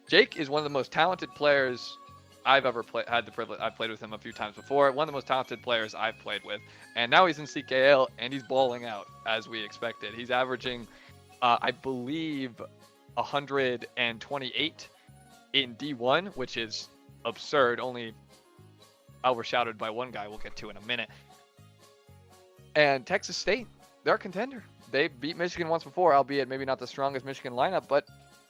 Jake is one of the most talented players I've ever had the privilege. I've played with him a few times before. One of the most talented players I've played with, and now he's in CKL and he's balling out as we expected. He's averaging, I believe, 128 in D1, which is absurd. Only overshadowed by one guy we'll get to in a minute. And Texas State, they're a contender. They beat Michigan once before, albeit maybe not the strongest Michigan lineup, but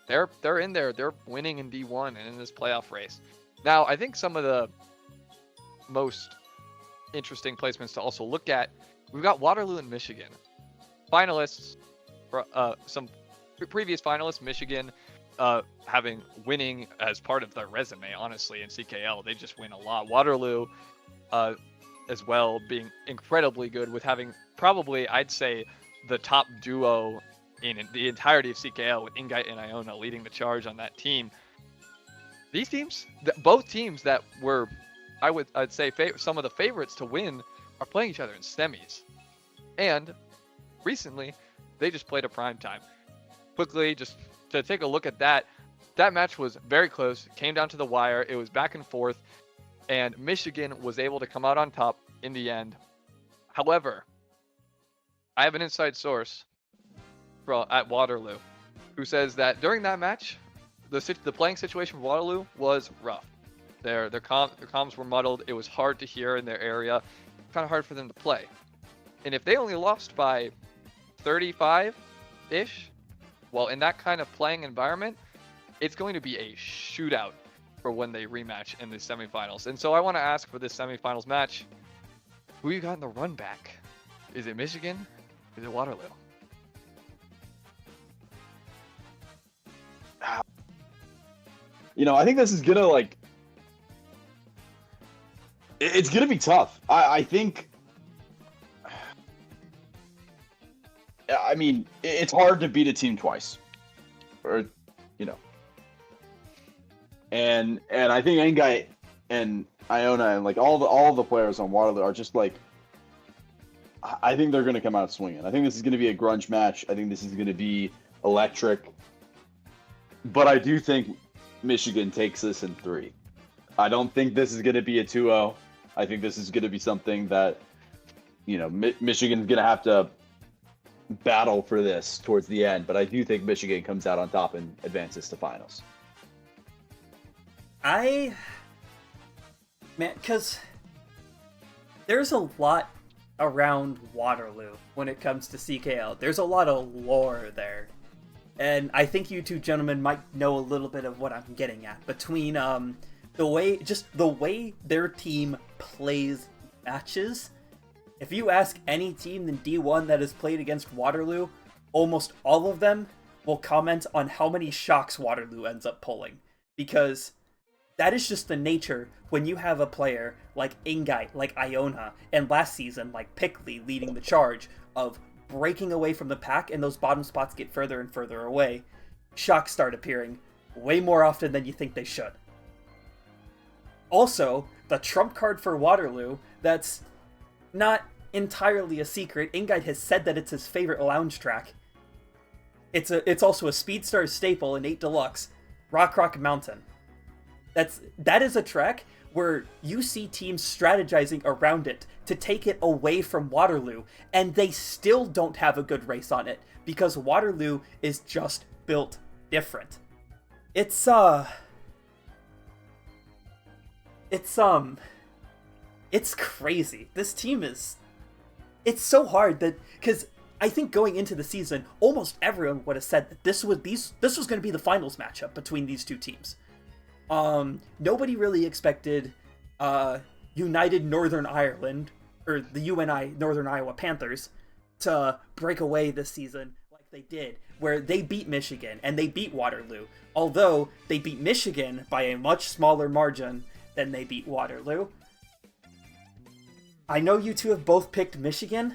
they're in there. They're winning in D1 and in this playoff race. Now, I think some of the most interesting placements to also look at, we've got Waterloo and Michigan. Finalists, some previous finalists, Michigan having winning as part of their resume, honestly, in CKL. They just win a lot. Waterloo as well being incredibly good with having probably, I'd say, the top duo in the entirety of CKL with Ingite and Iona leading the charge on that team. These teams, both teams that were, I'd say some of the favorites to win, are playing each other in semis. And recently, they just played a prime time. Quickly, just to take a look at that match was very close. It came down to the wire. It was back and forth, and Michigan was able to come out on top in the end. However, I have an inside source at Waterloo who says that during that match, the playing situation for Waterloo was rough. Their comms were muddled. It was hard to hear in their area. Kind of hard for them to play. And if they only lost by 35-ish, well, in that kind of playing environment, it's going to be a shootout for when they rematch in the semifinals. And so I want to ask for this semifinals match, who you got in the run back? Is it Michigan? Is it Waterloo? I think this is gonna it's gonna be tough. I think. I mean, it's hard to beat a team twice, and I think Engite and Iona and all the players on Waterloo are just I think they're gonna come out swinging. I think this is gonna be a grunge match. I think this is gonna be electric, but I do think Michigan takes this in 3. I don't think this is going to be a 2-0. I think this is going to be something that, Michigan's going to have to battle for this towards the end. But I do think Michigan comes out on top and advances to finals. Because there's a lot around Waterloo when it comes to CKL. There's a lot of lore there. And I think you two gentlemen might know a little bit of what I'm getting at between the way their team plays matches. If you ask any team in D1 that has played against Waterloo, almost all of them will comment on how many shocks Waterloo ends up pulling. Because that is just the nature when you have a player like Ingite, like Iona, and last season like Pickley leading the charge of breaking away from the pack, and those bottom spots get further and further away. Shocks start appearing way more often than you think they should. Also, the trump card for Waterloo, that's not entirely a secret. Ingite has said that it's his favorite lounge track. It's also a Speedstar staple in 8 Deluxe, Rock Mountain. That is a track where you see teams strategizing around it to take it away from Waterloo, and they still don't have a good race on it, because Waterloo is just built different. It's crazy. This team it's so hard because I think going into the season, almost everyone would have said that this was going to be the finals matchup between these two teams. Nobody really expected United Northern Ireland, or the UNI Northern Iowa Panthers, to break away this season like they did, where they beat Michigan and they beat Waterloo. Although they beat Michigan by a much smaller margin than they beat Waterloo. I know you two have both picked Michigan.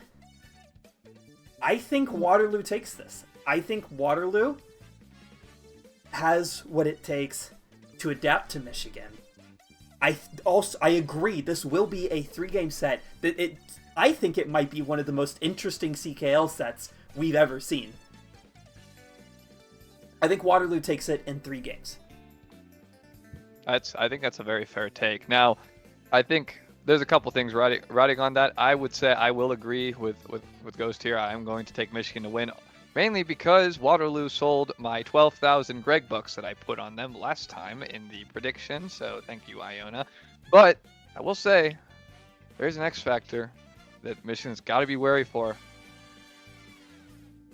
I think Waterloo takes this. I think Waterloo has what it takes to adapt to Michigan I agree. This will be a 3-game set. I think it might be one of the most interesting CKL sets we've ever seen. I think Waterloo takes it in 3 games. I think that's a very fair take. Now, I think there's a couple things riding on that. I would say I will agree with Ghost here. I'm going to take Michigan to win, mainly because Waterloo sold my 12,000 Greg bucks that I put on them last time in the prediction. So thank you, Iona. But I will say there's an X factor that Michigan's got to be wary for.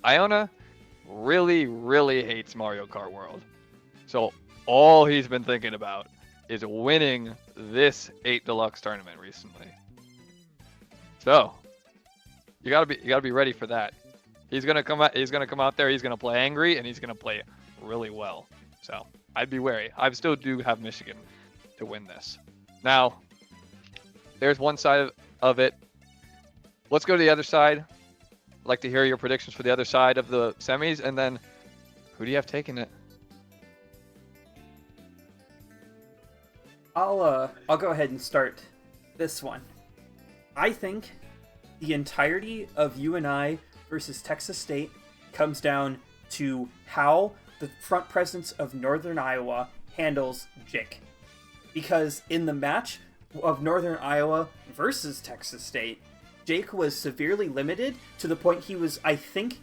Iona really, really hates Mario Kart World. So all he's been thinking about is winning this 8 Deluxe tournament recently. So you gotta be ready for that. He's gonna come out there, he's gonna play angry, and he's gonna play really well. So I'd be wary. I still do have Michigan to win this. Now, there's one side of it. Let's go to the other side. I'd like to hear your predictions for the other side of the semis, and then who do you have taking it? I'll go ahead and start this one. I think the entirety of UNI versus Texas State comes down to how the front presence of Northern Iowa handles Jake. Because in the match of Northern Iowa versus Texas State, Jake was severely limited to the point he was, I think,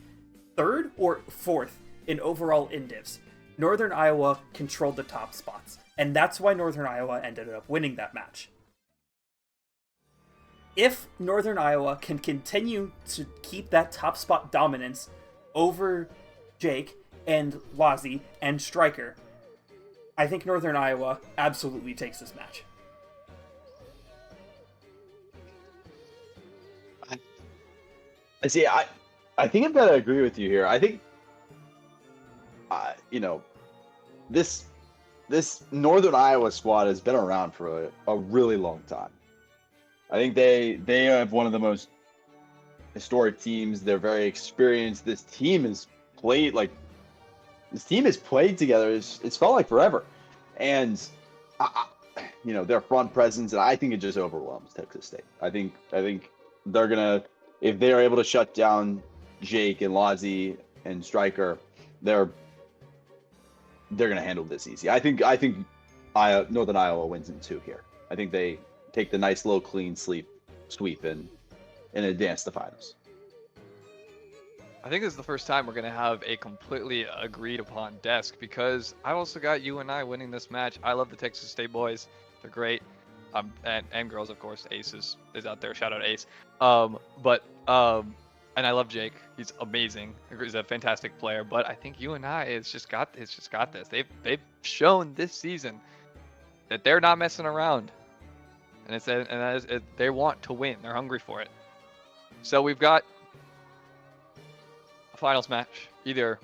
3rd or 4th in overall indivs. Northern Iowa controlled the top spots, and that's why Northern Iowa ended up winning that match. If Northern Iowa can continue to keep that top spot dominance over Jake and Lazi and Stryker, I think Northern Iowa absolutely takes this match. See, I think I've got to agree with you here. I think, this Northern Iowa squad has been around for a really long time. I think they have one of the most historic teams. They're very experienced. This team has played together. It's felt like forever, and their front presence, and I think it just overwhelms Texas State. I think they're gonna, if they're able to shut down Jake and Lazi and Stryker, they're gonna handle this easy. I think Northern Iowa wins in 2 here. I think they take the nice little clean sweep and advance to finals. I think this is the first time we're going to have a completely agreed upon desk, because I also got UNI winning this match. I love the Texas State boys. They're great. And girls, of course. Ace is out there. Shout out Ace. And I love Jake. He's amazing. He's a fantastic player. But I think UNI has just got this. They've shown this season that they're not messing around. And they want to win. They're hungry for it. So we've got a finals match, either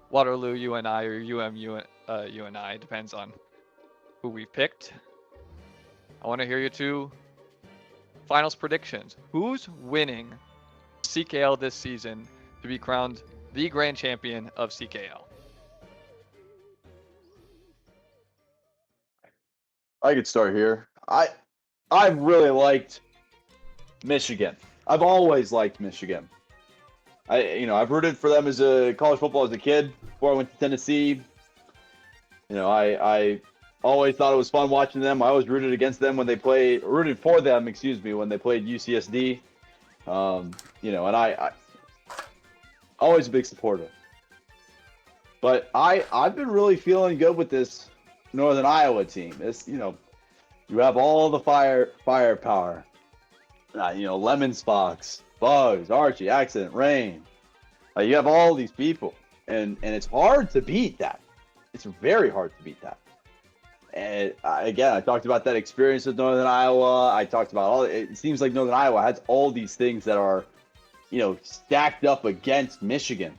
Waterloo UNI or UNI, depends on who we picked. I want to hear your 2 finals predictions. Who's winning CKL this season to be crowned the grand champion of CKL? I could start here. I really liked Michigan. I've always liked Michigan. I've rooted for them as a college football as a kid before I went to Tennessee. I always thought it was fun watching them. I always rooted for them, when they played UCSD. And I always a big supporter. But I've been really feeling good with this Northern Iowa team. You have all the firepower. Lemon Fox, Bugs, Archie, Accident, Rain. You have all these people, and it's hard to beat that. It's very hard to beat that. And again, I talked about that experience with Northern Iowa. I talked about it seems like Northern Iowa has all these things that are, stacked up against Michigan.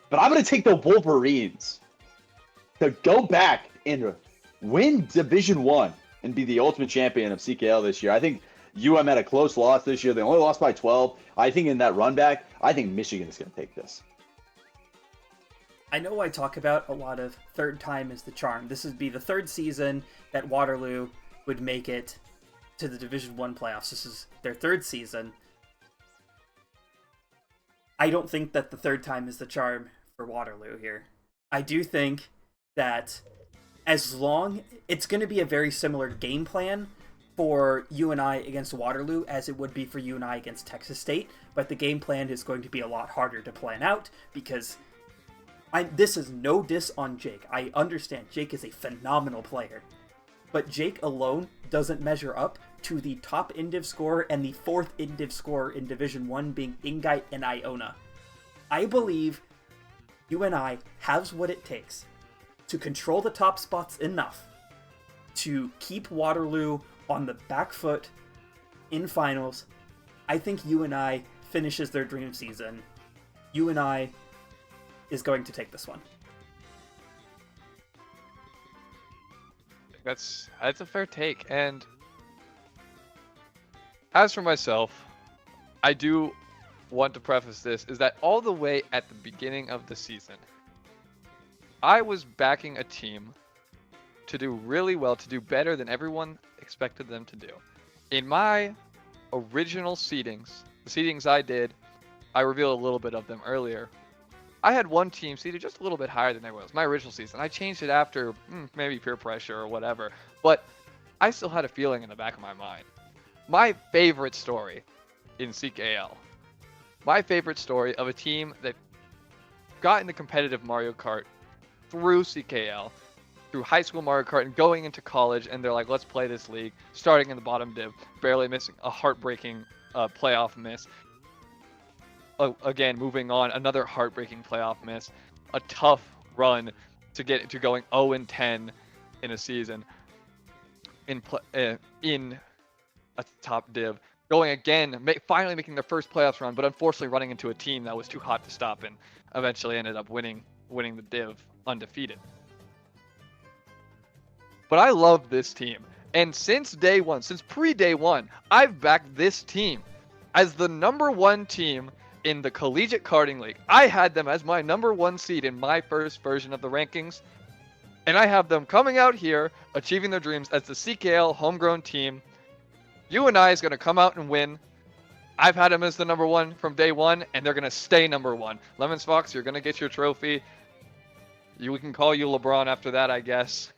But I'm going to take the Wolverines to go back and win Division I and be the ultimate champion of CKL this year. I think UM had a close loss this year. They only lost by 12. I think in that run back, I think Michigan is going to take this. I know I talk about a lot of third time is the charm. This would be the third season that Waterloo would make it to the Division 1 playoffs. This is their third season. I don't think that the third time is the charm for Waterloo here. I do think that as long... It's going to be a very similar game plan for UNI against Waterloo as it would be for UNI against Texas State, but the game plan is going to be a lot harder to plan out because this is no diss on Jake. I understand Jake is a phenomenal player, but Jake alone doesn't measure up to the top Indiv scorer and the fourth Indiv scorer in Division 1 being Ingite and Iona. I believe UNI has what it takes to control the top spots enough to keep Waterloo on the back foot in finals. I think UNI finishes their dream season. UNI is going to take this one. That's a fair take. And as for myself, I do want to preface this is that all the way at the beginning of the season, I was backing a team to do really well, to do better than everyone expected them to do. In my original seedings, the seedings I did, I revealed a little bit of them earlier. I had one team seeded just a little bit higher than everyone else. My original season. I changed it after maybe peer pressure or whatever, but I still had a feeling in the back of my mind. My favorite story in CKL. My favorite story of a team that got into competitive Mario Kart through CKL, through high school Mario Kart, and going into college, and they're like, let's play this league, starting in the bottom div, barely missing a heartbreaking playoff miss. Again, moving on, another heartbreaking playoff miss, a tough run to get to going 0-10 in a season in a top div. Going again, finally making their first playoffs run, but unfortunately running into a team that was too hot to stop and eventually ended up winning the div undefeated. But I love this team. And since day one, since pre-day one, I've backed this team as the number one team in the Collegiate Karting League. I had them as my number one seed in my first version of the rankings. And I have them coming out here, achieving their dreams as the CKL homegrown team. UNI is going to come out and win. I've had them as the number one from day one, and they're going to stay number one. Lemons Fox, you're going to get your trophy. We can call you LeBron after that, I guess.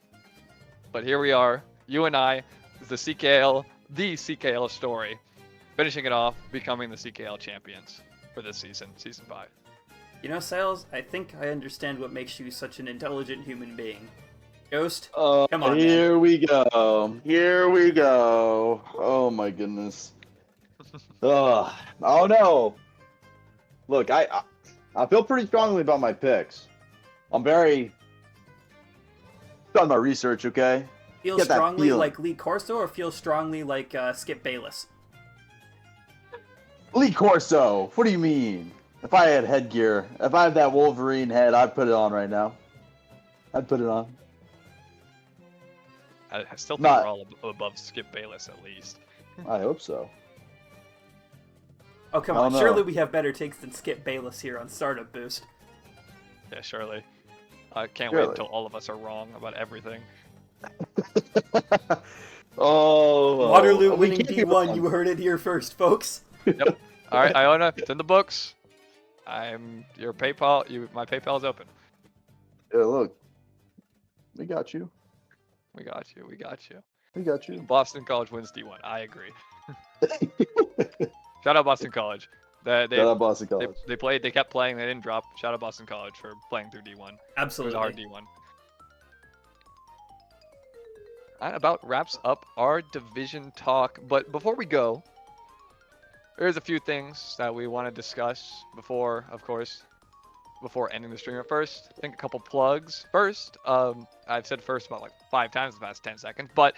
But here we are. UNI is the CKL story. Finishing it off, becoming the CKL champions for this season, Season 5. You know, Sales, I think I understand what makes you such an intelligent human being. Ghost, come on, Here man. we go. Here we go. Oh my goodness. Oh no. Look, I feel pretty strongly about my picks. I'm very done my research, okay? Feel Get that strongly feeling. like Lee Corso or feel strongly like Skip Bayless? Lee Corso, what do you mean? If I had headgear, if I had that Wolverine head, I'd put it on right now. I'd put it on. I still think Not- we're all above Skip Bayless at least. I hope so. Oh, come I on. don't know. Surely we have better takes than Skip Bayless here on Startup Boost. Yeah, surely. I can't Surely. wait until all of us are wrong about everything. Oh. Waterloo we winning can't be D1, wrong. you heard it here first, folks. Yep. All right, Iona, it's in the books. Your PayPal. My PayPal is open. Yeah, look. We got you. We got you. We got you. We got you. Boston College wins D1. I agree. Shout out Boston College. Shout out Boston College. They played. They kept playing. They didn't drop. Shout out Boston College for playing through D1. It was Absolutely. a hard D1. That about wraps up our division talk. But before we go, there's a few things that we want to discuss before ending the stream. First, I think a couple plugs. First, I've said first about like 5 times in the past 10 seconds, but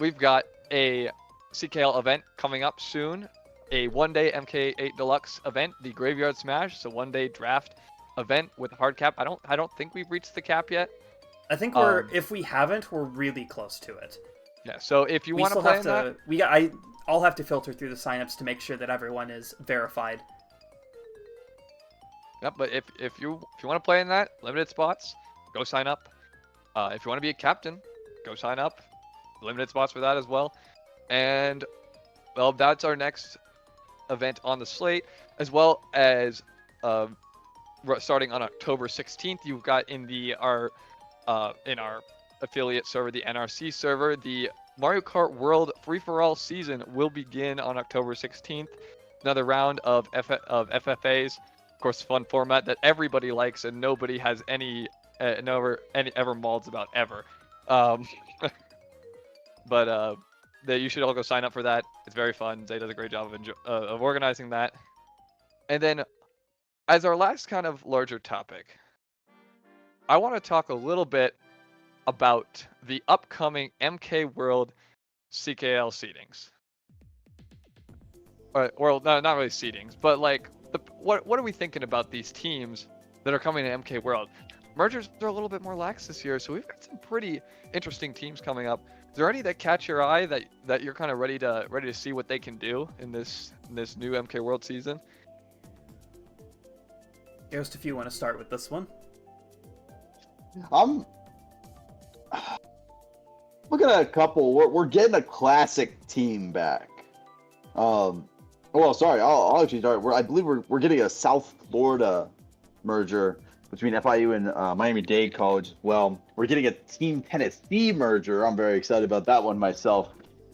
we've got a CKL event coming up soon. A one-day MK8 Deluxe event, the Graveyard Smash. It's a one-day draft event with a hard cap. I don't think we've reached the cap yet. I think if we haven't, we're really close to it. Yeah, so if you We want to still play have in to. that, I'll have to filter through the signups to make sure that everyone is verified. Yep, but if you want to play in that limited spots, go sign up. If you want to be a captain, go sign up. Limited spots for that as well. And well, that's our next event on the slate, as well as starting on October 16th. You've got in our affiliate server, the NRC server, the Mario Kart World Free-for-All season will begin on October 16th. Another round of FFAs, of course, fun format that everybody likes and nobody has any ever malls about ever. But you should all go sign up for that. It's very fun. Zay does a great job of organizing that. And then, as our last kind of larger topic, I want to talk a little bit about the upcoming MK World CKL seedings. Or not really seedings, but like, what are we thinking about these teams that are coming to MK World? Mergers are a little bit more lax this year, so we've got some pretty interesting teams coming up. Is there any that catch your eye that you're kind of ready to see what they can do in this new MK World season? Ghost, if you want to start with this one. I'm looking at a couple. We're getting a classic team back. Well, sorry, I'll actually start. I believe we're getting a South Florida merger between FIU and Miami-Dade College as well. We're getting a Team Tennessee merger. I'm very excited about that one myself.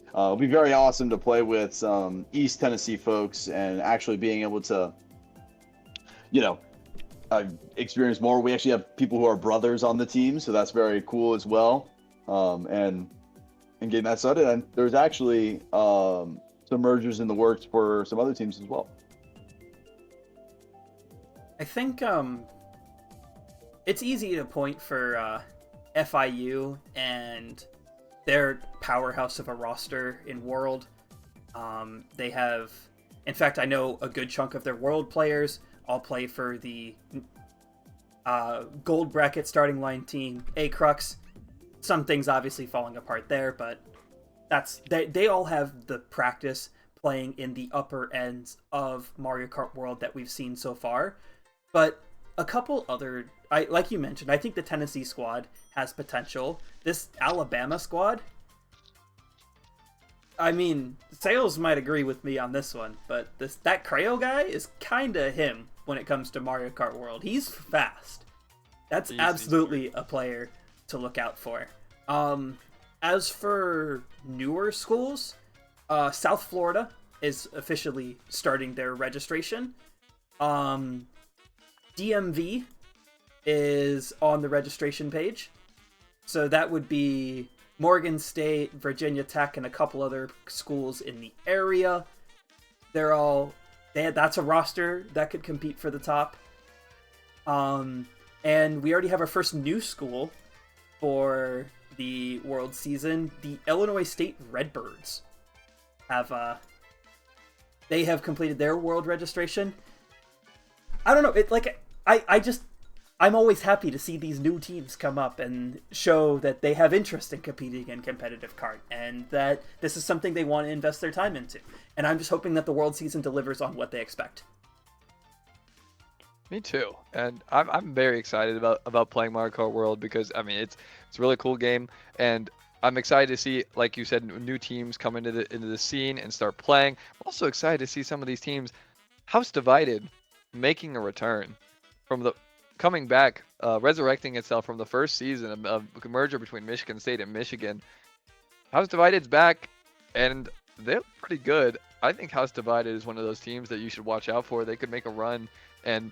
It'll be very awesome to play with some East Tennessee folks and actually being able to, experience more. We actually have people who are brothers on the team, so that's very cool as well. And getting that started. And there's actually some mergers in the works for some other teams as well. I think it's easy to point for FIU and their powerhouse of a roster in World. They have, in fact, I know a good chunk of their World players all play for the gold bracket starting line team, A-Crux. Some things obviously falling apart there, but they all have the practice playing in the upper ends of Mario Kart World that we've seen so far. But a couple other, like you mentioned, I think the Tennessee squad has potential. This Alabama squad, I mean, Sales might agree with me on this one, but that Creo guy is kinda him when it comes to Mario Kart World. He's fast. That's absolutely a player to look out for. As for newer schools, South Florida is officially starting their registration. DMV is on the registration page. So that would be Morgan State, Virginia Tech, and a couple other schools in the area. That's a roster that could compete for the top. And we already have our first new school for the World season. The Illinois State Redbirds they have completed their World registration. I don't know, I'm always happy to see these new teams come up and show that they have interest in competing in competitive kart and that this is something they want to invest their time into. And I'm just hoping that the World season delivers on what they expect. Me too, and I'm very excited about playing Mario Kart World because I mean it's a really cool game, and I'm excited to see, like you said, new teams come into the scene and start playing. I'm also excited to see some of these teams, House Divided, making a return from the coming back, resurrecting itself from the first season of a merger between Michigan State and Michigan. House Divided's back, and they're pretty good. I think House Divided is one of those teams that you should watch out for. They could make a run and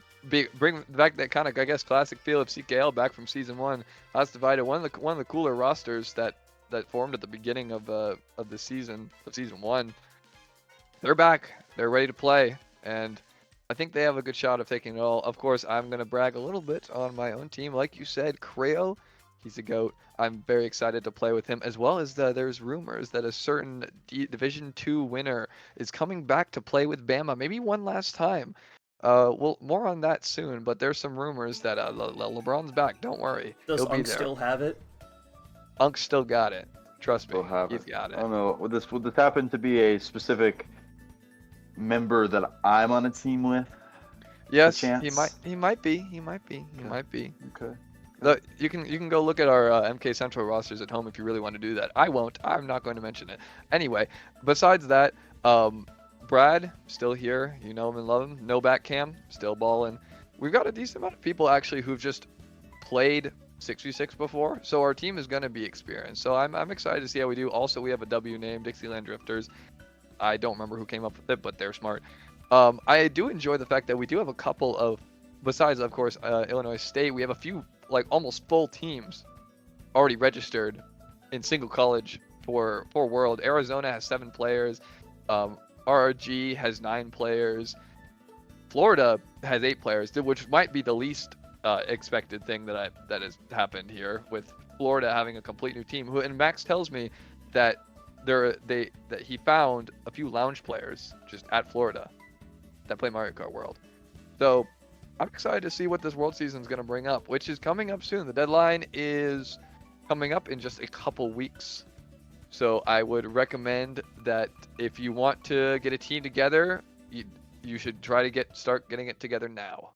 bring back that kind of, I guess, classic feel of CKL back from season 1. House Divided, one of the cooler rosters that formed at the beginning of the season 1. They're back. They're ready to play, and I think they have a good shot of taking it all. Of course, I'm going to brag a little bit on my own team. Like you said, Creo, he's a GOAT. I'm very excited to play with him, as well as there's rumors that a certain Division 2 winner is coming back to play with Bama, maybe one last time. Well, more on that soon, but there's some rumors that LeBron's back. Don't worry. Does Unk still have it? Unk still got it. Trust me, he's got it. I don't know. Would this happen to be a specific member that I'm on a team with? Yes, chance? he might be. He might be. Okay. Look, you can go look at our MK Central rosters at home if you really want to do that. I won't. I'm not going to mention it. Anyway, besides that, Brad still here. You know him and love him. No back cam, still balling. We've got a decent amount of people actually who've just played 6v6 before, so our team is going to be experienced. So I'm excited to see how we do. Also, we have a W name, Dixieland Drifters. I don't remember who came up with it, but they're smart. I do enjoy the fact that we do have a couple of, besides of course Illinois State, we have a few like almost full teams already registered in single college for World. Arizona has 7 players. RRG has 9 players. Florida has 8 players, which might be the least expected thing that has happened here, with Florida having a complete new team. And Max tells me that that he found a few lounge players just at Florida that play Mario Kart World. So I'm excited to see what this World season is going to bring up, which is coming up soon. The deadline is coming up in just a couple weeks. So I would recommend that if you want to get a team together, you should try to start getting it together now.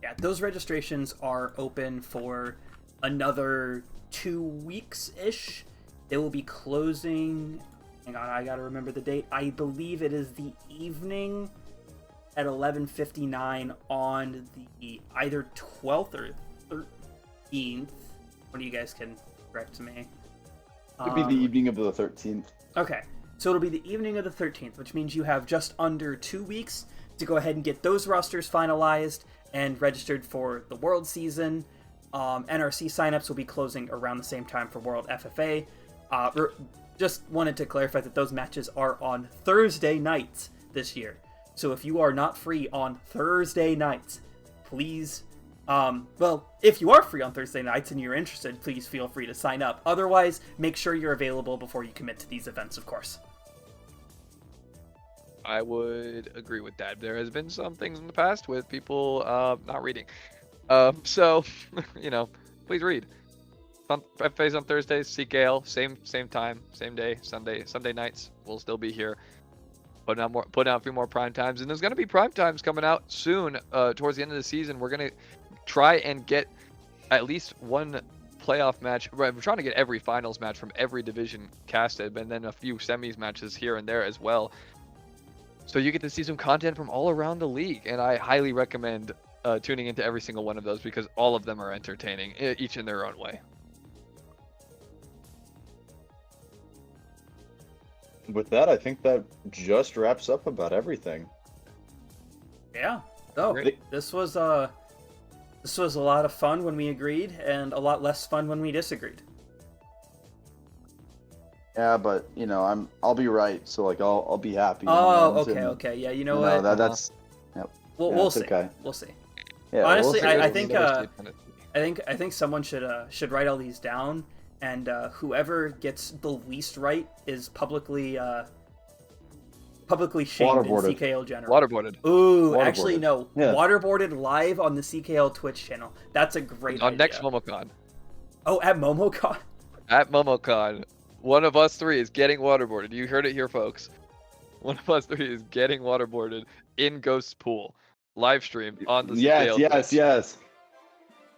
Yeah, those registrations are open for another 2 weeks-ish. They will be closing... Hang on, I gotta remember the date. I believe it is the evening at 11:59 on the either 12th or 13th. One of you guys can correct me. It'd be the evening of the 13th. Okay, so it'll be the evening of the 13th, which means you have just under 2 weeks to go ahead and get those rosters finalized and registered for the World season. NRC signups will be closing around the same time for World FFA. Just wanted to clarify that those matches are on Thursday nights this year. So if you are not free on Thursday nights, please, if you are free on Thursday nights and you're interested, please feel free to sign up. Otherwise, make sure you're available before you commit to these events, of course. I would agree with that. There has been some things in the past with people not reading. So, please read. FA's on Thursdays, CKL, same time, same day, Sunday nights. We'll still be here, putting out a few more prime times, and there's gonna be prime times coming out soon. Towards the end of the season, we're gonna try and get at least one playoff match. We're trying to get every finals match from every division casted, and then a few semis matches here and there as well. So you get to see some content from all around the league, and I highly recommend tuning into every single one of those because all of them are entertaining, each in their own way. With that, I think that just wraps up about everything. Yeah. Oh, this was a lot of fun when we agreed, and a lot less fun when we disagreed. Yeah, but I'll be right, so I'll be happy. Oh, okay. Yeah, you know what? That's. Yep. We'll see. Okay. We'll see. Yeah, honestly, we'll I think someone should write all these down, and whoever gets the least right is publicly shamed in CKL general. Waterboarded. Ooh, Waterboarded. Actually no. Yeah. Waterboarded live on the CKL Twitch channel. That's a great on idea. next MomoCon. Oh, at MomoCon? At MomoCon. One of us 3 is getting waterboarded. You heard it here, folks. One of us 3 is getting waterboarded in Ghost's Pool. Live stream on the CKL Twitch. Yes.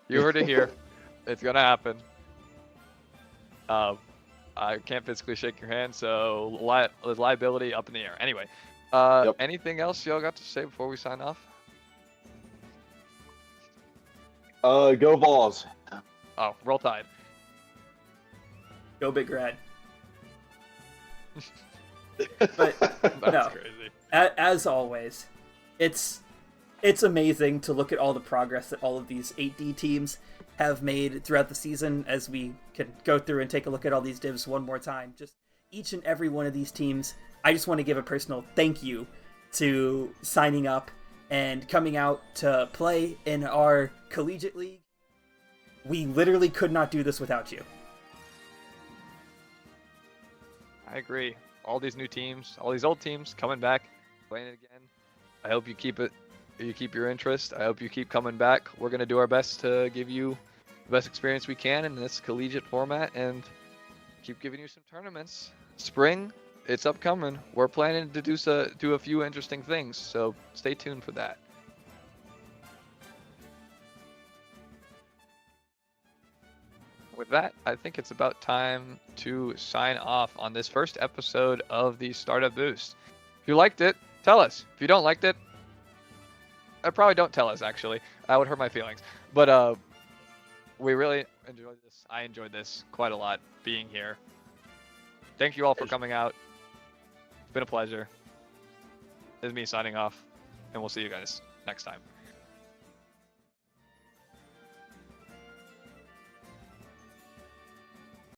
You heard it here. It's gonna happen. I can't physically shake your hand, so there's liability up in the air. Anyway, Anything else y'all got to say before we sign off? Go Balls. Oh, roll Tide. Go Big Red. But That's crazy. As always, it's amazing to look at all the progress that all of these 8D teams have made throughout the season, as we can go through and take a look at all these divs one more time. Just each and every one of these teams, I just want to give a personal thank you to signing up and coming out to play in our collegiate league. We literally could not do this without you. I agree. All these new teams, all these old teams coming back, playing it again. I hope you keep your interest. I hope you keep coming back. We're going to do our best to give you the best experience we can in this collegiate format and keep giving you some tournaments. Spring it's upcoming. We're planning to do a few interesting things, so stay tuned for that. With that, I think it's about time to sign off on this first episode of the Startup Boost. If you liked it, tell us. If you don't liked it, probably don't tell us, actually. That would hurt my feelings. But we really enjoyed this. I enjoyed this quite a lot, being here. Thank you all for coming out. It's been a pleasure. This is me signing off, and we'll see you guys next time.